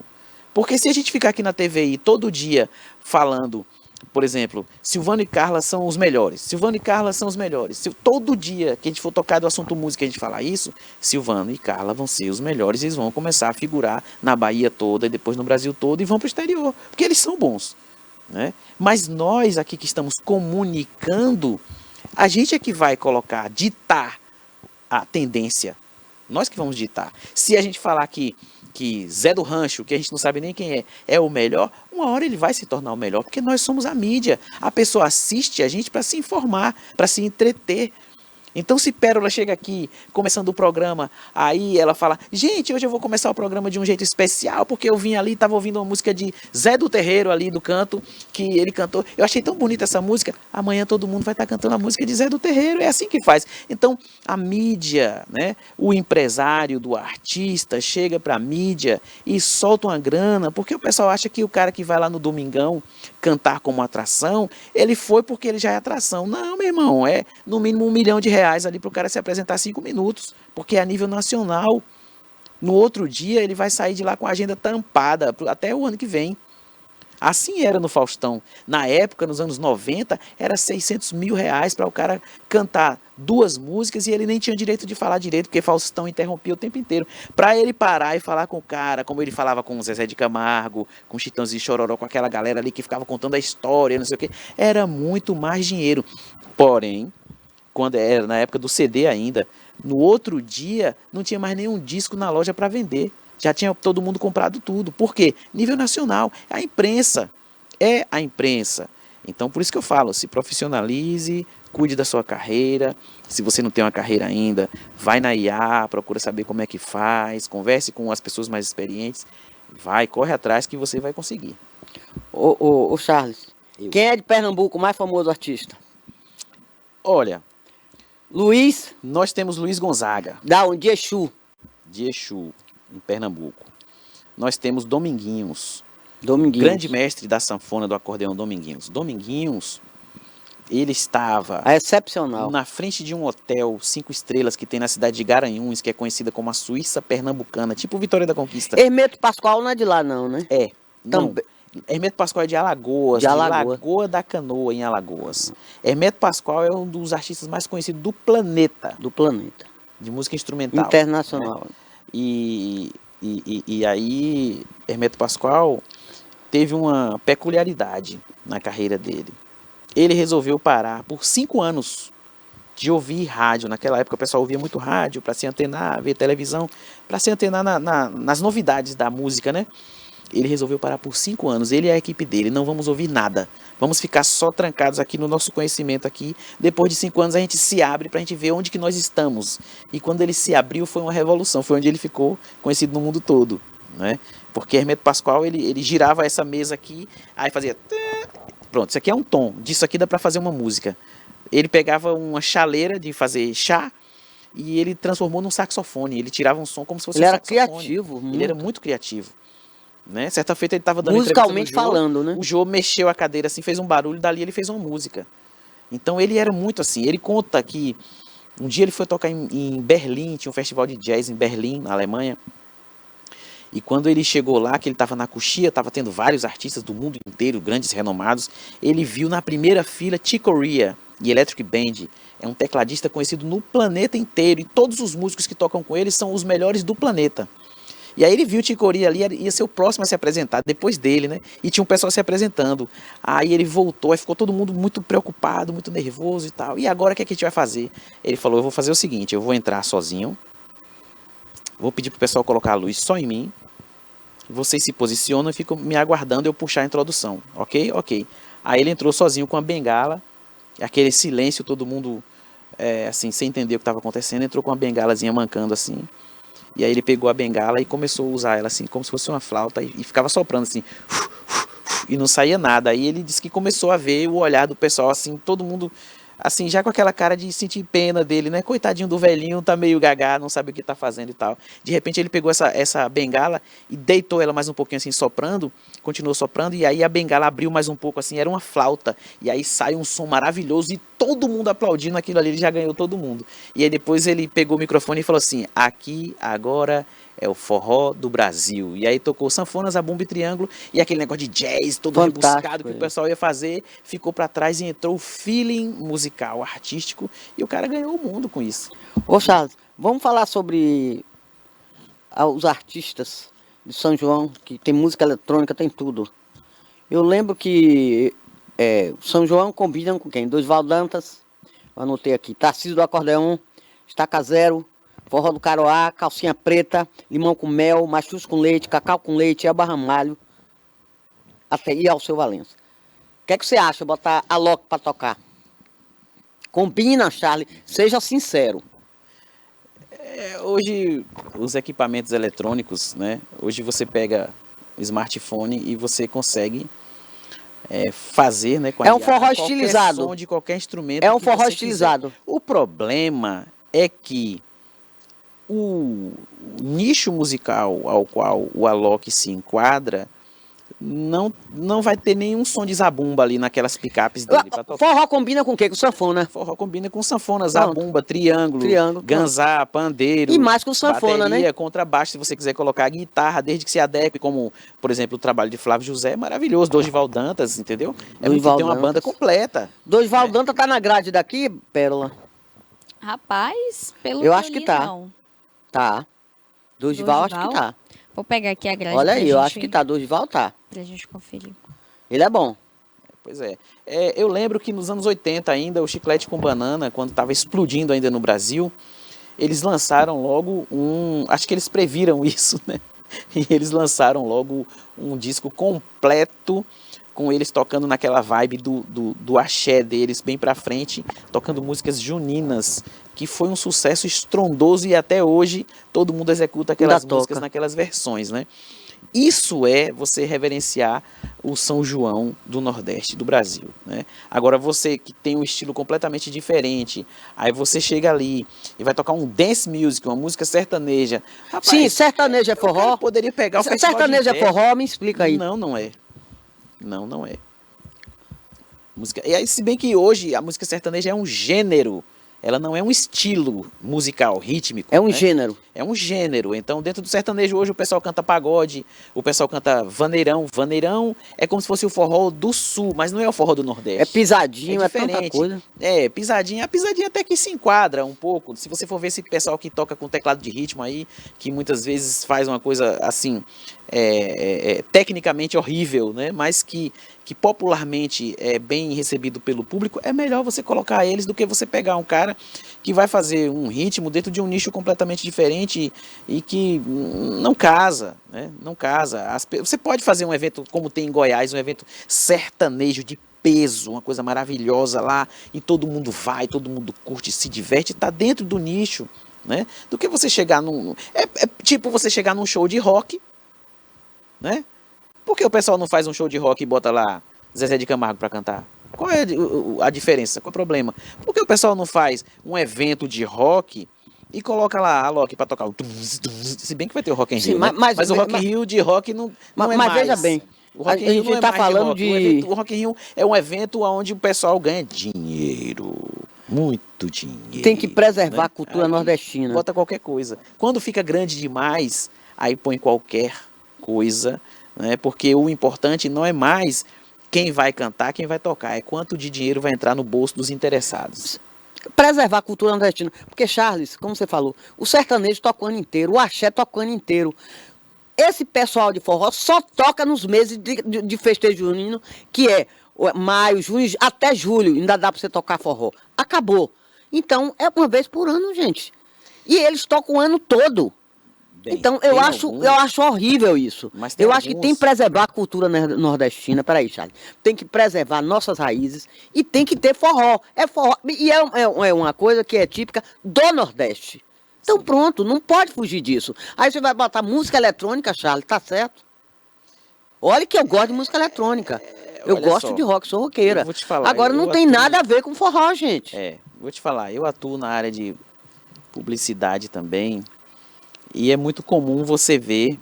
Porque se a gente ficar aqui na TVI todo dia falando, por exemplo, Silvano e Carla são os melhores, Silvano e Carla são os melhores. Todo dia que a gente for tocar do assunto música e a gente falar isso, Silvano e Carla vão ser os melhores, eles vão começar a figurar na Bahia toda e depois no Brasil todo e vão para o exterior, porque eles são bons, né? Mas nós aqui que estamos comunicando, a gente é que vai colocar, ditar a tendência. Nós que vamos ditar. Se a gente falar que Zé do Rancho, que a gente não sabe nem quem é o melhor, uma hora ele vai se tornar o melhor, porque nós somos a mídia. A pessoa assiste a gente para se informar, para se entreter. Então, se Pérola chega aqui, começando o programa, aí ela fala, gente, hoje eu vou começar o programa de um jeito especial, porque eu vim ali, estava ouvindo uma música de Zé do Terreiro ali do canto, que ele cantou. Eu achei tão bonita essa música, amanhã todo mundo vai estar cantando a música de Zé do Terreiro, é assim que faz. Então, a mídia, né, o empresário do artista chega para a mídia e solta uma grana, porque o pessoal acha que o cara que vai lá no Domingão cantar como atração, ele foi porque ele já é atração. Não, meu irmão, é no mínimo R$ 1 milhão ali para o cara se apresentar 5 minutos, porque é a nível nacional. No outro dia ele vai sair de lá com a agenda tampada até o ano que vem. Assim era no Faustão. Na época, nos anos 90, era R$ 600 mil para o cara cantar 2 músicas e ele nem tinha direito de falar direito, porque Faustão interrompia o tempo inteiro. Para ele parar e falar com o cara, como ele falava com o Zezé de Camargo, com o Chitãozinho e Chororó, com aquela galera ali que ficava contando a história, não sei o quê, era muito mais dinheiro. Porém, quando era na época do CD ainda, no outro dia não tinha mais nenhum disco na loja para vender. Já tinha todo mundo comprado tudo. Por quê? Nível nacional. A imprensa. É a imprensa. Então, por isso que eu falo, se profissionalize, cuide da sua carreira. Se você não tem uma carreira ainda, vai na IA, procura saber como é que faz, converse com as pessoas mais experientes. Vai, corre atrás que você vai conseguir. Ô Charles, Eu. quem é de Pernambuco o mais famoso artista? Olha, Luiz nós temos Luiz Gonzaga, da onde Exu. de Exu, em Pernambuco. Nós temos Dominguinhos, Dominguinhos. grande mestre da sanfona do acordeão Dominguinhos. Dominguinhos, ele estava É excepcional. na frente de um hotel 5 estrelas que tem na cidade de Garanhuns, que é conhecida como a Suíça Pernambucana, tipo Vitória da Conquista. Hermeto Pascoal não é de lá não, né? É, não. Também. Hermeto Pascoal é de Alagoas, De de Alagoas. Lagoa da Canoa, em Alagoas. Hermeto Pascoal é um dos artistas mais conhecidos do planeta, Do planeta. de música instrumental. Internacional. E aí, Hermeto Pascoal teve uma peculiaridade na carreira dele. Ele resolveu parar por 5 anos de ouvir rádio. Naquela época o pessoal ouvia muito rádio para se antenar, ver televisão, para se antenar nas novidades da música, né? Ele resolveu parar por 5 anos, ele e a equipe dele, não vamos ouvir nada. Vamos ficar só trancados aqui no nosso conhecimento aqui. Depois de 5 anos a gente se abre para a gente ver onde que nós estamos. E quando ele se abriu foi uma revolução, foi onde ele ficou conhecido no mundo todo, né? Porque Hermeto Pascoal, ele girava essa mesa aqui, aí fazia... Pronto, isso aqui é um tom, disso aqui dá para fazer uma música. Ele pegava uma chaleira de fazer chá e ele transformou num saxofone. Ele tirava um som como se fosse Ele um era saxofone. criativo. Ele era muito criativo. Né? Certa feita ele estava dando Musicalmente entrevista no Jô, falando, né? O Jô mexeu a cadeira assim, fez um barulho, dali ele fez uma música. Então ele era muito assim. Ele conta que um dia ele foi tocar em Berlim, tinha um festival de jazz em Berlim, na Alemanha. E quando ele chegou lá, que ele estava na coxia, estava tendo vários artistas do mundo inteiro, grandes, renomados, ele viu na primeira fila Chick Corea e Electric Band. É um tecladista conhecido no planeta inteiro, e todos os músicos que tocam com ele são os melhores do planeta. E aí ele viu o Chick Corea ali, ia ser o próximo a se apresentar, depois dele, né? E tinha um pessoal se apresentando. Aí ele voltou, aí ficou todo mundo muito preocupado, muito nervoso e tal. E agora o que é que a gente vai fazer? Ele falou, eu vou fazer o seguinte, eu vou entrar sozinho, vou pedir pro pessoal colocar a luz só em mim, vocês se posicionam e ficam me aguardando eu puxar a introdução, ok? Ok. Aí ele entrou sozinho com a bengala, aquele silêncio, todo mundo assim, sem entender o que estava acontecendo, entrou com uma bengalazinha mancando assim. E aí ele pegou a bengala e começou a usar ela assim, como se fosse uma flauta, e ficava soprando assim, e não saía nada. Aí ele disse que começou a ver o olhar do pessoal assim, todo mundo assim, já com aquela cara de sentir pena dele, né? Coitadinho do velhinho, tá meio gaga, não sabe o que tá fazendo e tal. De repente ele pegou essa bengala e deitou ela mais um pouquinho assim, soprando, continuou soprando, e aí a bengala abriu mais um pouco assim, era uma flauta, e aí sai um som maravilhoso e todo mundo aplaudindo aquilo ali, ele já ganhou todo mundo. E aí depois ele pegou o microfone e falou assim, aqui, agora... é o forró do Brasil. E aí tocou sanfonas, a bumba e triângulo, e aquele negócio de jazz todo rebuscado que o pessoal ia fazer, ficou para trás e entrou o feeling musical, artístico, e o cara ganhou o mundo com isso. Ô Charles, vamos falar sobre os artistas de São João, que tem música eletrônica, tem tudo. Eu lembro que São João combinam com quem? Dorival Dantas, eu anotei aqui, Tarcísio do Acordeão, Estaca Zero, Forró do Caroá, Calcinha Preta, Limão com Mel, Machus com Leite, Cacau com Leite, Elba Ramalho, até e Alceu Valença. O que é que você acha, botar a Loki para tocar? Combina, Charlie. Seja sincero. Hoje, os equipamentos eletrônicos, né? Hoje você pega o smartphone e você consegue fazer, né, com a É um IA, forró qualquer estilizado. som de qualquer instrumento É um que forró você estilizado. quiser. O problema é que o nicho musical ao qual o Alok se enquadra não vai ter nenhum som de zabumba ali naquelas picapes dele para tocar. Forró combina com o quê? Com sanfona. Forró combina com sanfona, Pronto. zabumba, triângulo, Triângulo, pronto. ganzá, pandeiro, E mais com sanfona, bateria, né? contrabaixo, se você quiser colocar guitarra, desde que se adeque, como, por exemplo, o trabalho de Flávio José é maravilhoso, Dorival Dantas, entendeu? Dorival Tem uma banda Dantas. completa. Dorival Dantas tá na grade daqui, Pérola? Rapaz, pelo Eu que acho que li, tá. não. Tá. Dorival acho que Dorival? tá. Vou pegar aqui a grade Olha pra aí, eu gente, acho que tá. Dorival tá. pra gente conferir. Ele é bom. Pois é. Eu lembro que nos anos 80 ainda, o Chiclete com Banana, quando estava explodindo ainda no Brasil, eles lançaram logo acho que eles previram isso, né? E eles lançaram logo um disco completo, com eles tocando naquela vibe do axé deles, bem pra frente, tocando músicas juninas, que foi um sucesso estrondoso e até hoje todo mundo executa aquelas Ainda músicas toca. naquelas versões, né? Isso é você reverenciar o São João do Nordeste do Brasil, né? Agora você que tem um estilo completamente diferente, aí você chega ali e vai tocar um dance music, uma música sertaneja. Rapaz, Sim, sertanejo é o cara forró. poderia pegar o festival de Sertanejo é inverno. forró, me explica aí. Não, não é. Não é. Música... E aí, se bem que hoje a música sertaneja é um gênero, ela não é um estilo musical, rítmico. É um né? gênero. É um gênero. Então, dentro do sertanejo hoje o pessoal canta pagode, o pessoal canta vaneirão. Vaneirão é como se fosse o forró do sul, mas não é o forró do Nordeste. É pisadinho, é tanta diferente. coisa. Pisadinha. A pisadinha até que se enquadra um pouco. Se você for ver esse pessoal que toca com teclado de ritmo aí, que muitas vezes faz uma coisa assim, tecnicamente horrível, né? Mas que popularmente é bem recebido pelo público, é melhor você colocar eles do que você pegar um cara que vai fazer um ritmo dentro de um nicho completamente diferente e que não casa, né? Não casa. Você pode fazer um evento como tem em Goiás, um evento sertanejo de peso, uma coisa maravilhosa lá, e todo mundo vai, todo mundo curte, se diverte, está dentro do nicho, né? Do que você chegar num... É tipo você chegar num show de rock, né? Por que o pessoal não faz um show de rock e bota lá Zezé de Camargo para cantar? Qual é a diferença? Qual é o problema? Por que o pessoal não faz um evento de rock e coloca lá a Loki para tocar o... Se bem que vai ter o Rock in Sim, Rio, né? mas o Rock in Rio de rock não é mas mais. veja bem, O Rock in a Rio gente não é tá mais falando de rock. de... O Rock in Rio é um evento onde o pessoal ganha dinheiro. Muito dinheiro. Tem que preservar né? a cultura Aí nordestina. bota qualquer coisa. Quando fica grande demais, aí põe qualquer coisa, né? Porque o importante não é mais quem vai cantar, quem vai tocar, é quanto de dinheiro vai entrar no bolso dos interessados. Preservar a cultura nordestina. Porque, Charles, como você falou, o sertanejo toca o ano inteiro, o axé toca o ano inteiro. Esse pessoal de forró só toca nos meses de festejo junino, que é maio, junho, até julho, ainda dá para você tocar forró. Acabou. Então, é uma vez por ano, gente. E eles tocam o ano todo. Bem, Então, tem eu acho horrível isso. Mas tem Eu acho que tem que alguns- preservar a cultura nordestina. Peraí, Charles. Tem que preservar nossas raízes e tem que ter forró. É forró. E é uma coisa que é típica do Nordeste. Então, pronto, não pode fugir disso. Aí você vai botar música eletrônica, Charles, tá certo? Olha que eu gosto de música eletrônica. Eu olha gosto só, de rock, sou roqueira. eu vou te falar, Agora, não eu tem atuo- nada a ver com forró, gente. Vou te falar, eu atuo na área de publicidade também, e é muito comum você ver,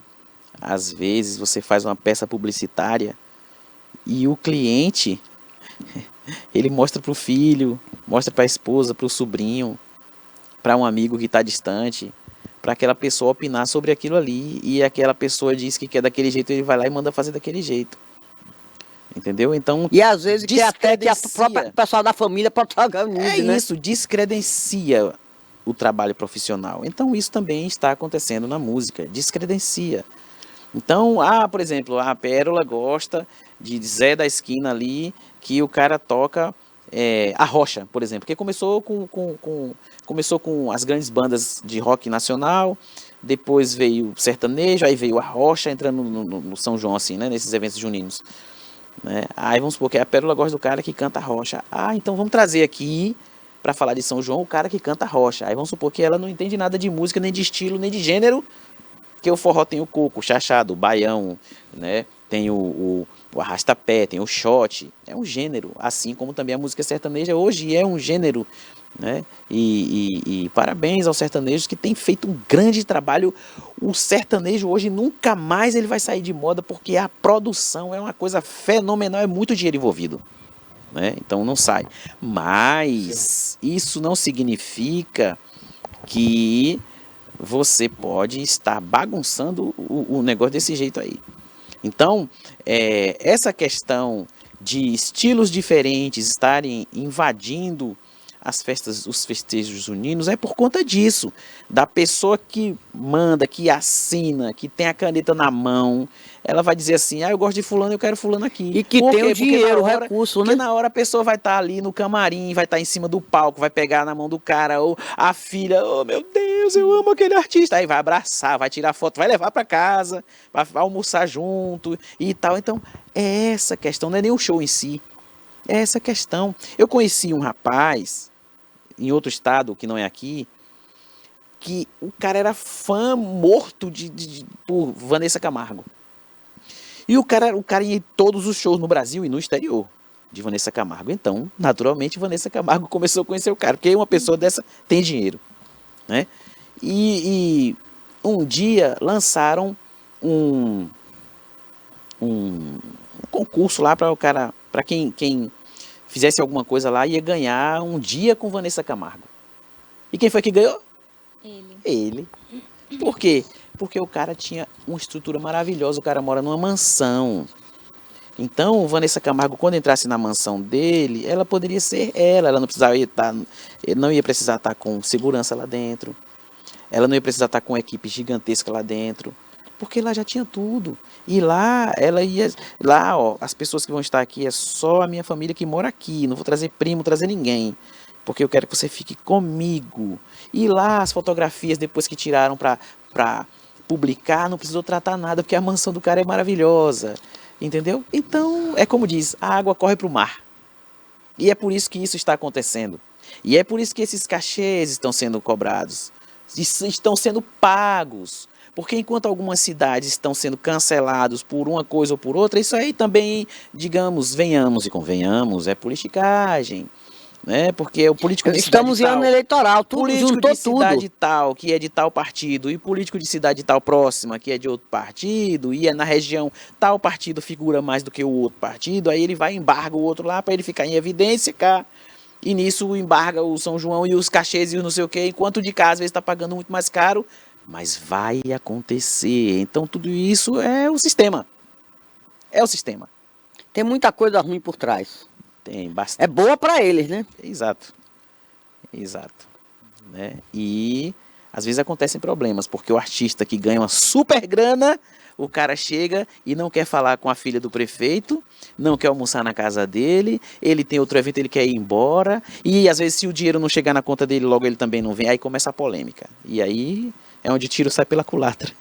às vezes, você faz uma peça publicitária e o cliente, ele mostra para o filho, mostra para a esposa, para o sobrinho, para um amigo que está distante, para aquela pessoa opinar sobre aquilo ali, e aquela pessoa diz que quer daquele jeito, ele vai lá e manda fazer daquele jeito. Entendeu? Então, E às vezes quer até que a descredencia. própria pessoal da família protagonize, né? Isso, descredencia o trabalho profissional. Então, isso também está acontecendo na música, descredencia. Então, por exemplo, a Pérola gosta de Zé da Esquina ali, que o cara toca a rocha, por exemplo, porque começou com as grandes bandas de rock nacional, depois veio o sertanejo, aí veio a rocha entrando no São João, assim, né, nesses eventos juninos. Né? Aí vamos supor que a Pérola gosta do cara que canta a rocha. Então vamos trazer aqui para falar de São João o cara que canta rocha. Aí vamos supor que ela não entende nada de música, nem de estilo, nem de gênero, que o forró tem o coco, o chachado, o baião, né? Tem o arrastapé, tem o shot, é um gênero, assim como também a música sertaneja hoje é um gênero, né? E parabéns aos sertanejos que têm feito um grande trabalho. O sertanejo hoje nunca mais ele vai sair de moda, porque a produção é uma coisa fenomenal, é muito dinheiro envolvido, né? Então não sai. Mas isso não significa que você pode estar bagunçando o negócio desse jeito aí. Então, essa questão de estilos diferentes estarem invadindo as festas, os festejos juninos, é por conta disso, da pessoa que manda, que assina, que tem a caneta na mão, ela vai dizer assim, eu gosto de fulano, eu quero fulano aqui. E que Por tem quê? o dinheiro, o na hora, recurso, porque né? na hora a pessoa vai estar ali no camarim, vai estar em cima do palco, vai pegar na mão do cara, ou a filha, oh meu Deus, eu amo aquele artista, aí vai abraçar, vai tirar foto, vai levar para casa, vai almoçar junto e tal. Então, é essa questão, não é nem o show em si, é essa questão. Eu conheci um rapaz em outro estado, que não é aqui, que o cara era fã morto por Vanessa Camargo. E o cara ia em todos os shows no Brasil e no exterior de Vanessa Camargo. Então, naturalmente, Vanessa Camargo começou a conhecer o cara, porque uma pessoa dessa tem dinheiro, né? E um dia lançaram um concurso lá para o cara, para quem fizesse alguma coisa lá, ia ganhar um dia com Vanessa Camargo. E quem foi que ganhou? Ele. Por quê? Porque o cara tinha uma estrutura maravilhosa, o cara mora numa mansão. Então, Vanessa Camargo, quando entrasse na mansão dele, ela poderia ser ela não precisava estar, não ia precisar estar com segurança lá dentro, ela não ia precisar estar com uma equipe gigantesca lá dentro, porque lá já tinha tudo. E lá, ó, as pessoas que vão estar aqui é só a minha família que mora aqui, não vou trazer primo, trazer ninguém, porque eu quero que você fique comigo. E lá as fotografias, depois que tiraram para publicar, não precisou tratar nada, porque a mansão do cara é maravilhosa, entendeu? Então, é como diz, a água corre para o mar. E é por isso que isso está acontecendo. E é por isso que esses cachês estão sendo cobrados, estão sendo pagos. Porque enquanto algumas cidades estão sendo canceladas por uma coisa ou por outra, isso aí também, digamos, venhamos e convenhamos, é politicagem, né? Porque o político de Estamos em cidade ano tal, eleitoral, tudo político juntou de tudo. cidade tal, que é de tal partido, e político de cidade tal próxima, que é de outro partido, e é na região tal partido figura mais do que o outro partido, aí ele vai e embarga o outro lá para ele ficar em evidência, cá. E nisso embarga o São João e os cachês e o não sei o quê, enquanto de casa às vezes está pagando muito mais caro, mas vai acontecer. Então tudo isso é o sistema. É o sistema. Tem muita coisa ruim por trás. Tem bastante. É boa para eles, né? Exato. Exato. Né? E às vezes acontecem problemas, porque o artista que ganha uma super grana, o cara chega e não quer falar com a filha do prefeito, não quer almoçar na casa dele, ele tem outro evento, ele quer ir embora, e às vezes se o dinheiro não chegar na conta dele, logo ele também não vem, aí começa a polêmica. E aí é onde o tiro sai pela culatra.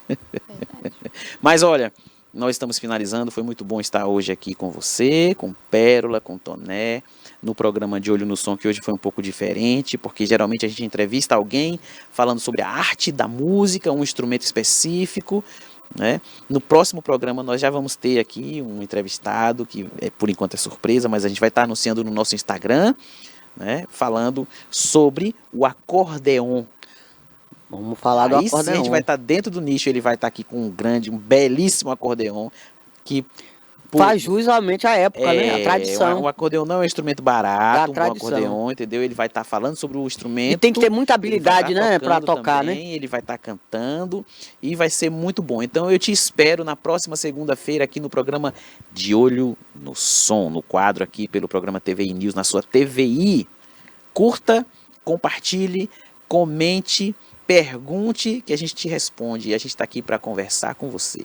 Mas olha, nós estamos finalizando, foi muito bom estar hoje aqui com você, com Pérola, com Toné, no programa de Olho no Som, que hoje foi um pouco diferente, porque geralmente a gente entrevista alguém falando sobre a arte da música, um instrumento específico, né? No próximo programa nós já vamos ter aqui um entrevistado, que por enquanto é surpresa, mas a gente vai estar anunciando no nosso Instagram, né? Falando sobre o acordeon. Vamos falar do Aí sim a acordeão. gente vai estar dentro do nicho, ele vai estar aqui com um belíssimo acordeon, que Faz jus realmente à época, né? A tradição. O acordeon não é um instrumento barato, um bom tradição. acordeon, entendeu? Ele vai estar falando sobre o instrumento. E tem que ter muita habilidade, ele vai né? tá Para tocando tocar, também, né? ele vai estar cantando e vai ser muito bom. Então eu te espero na próxima segunda-feira aqui no programa De Olho no Som, no quadro aqui pelo programa TVI News, na sua TVI. Curta, compartilhe, comente, pergunte que a gente te responde e a gente está aqui para conversar com você.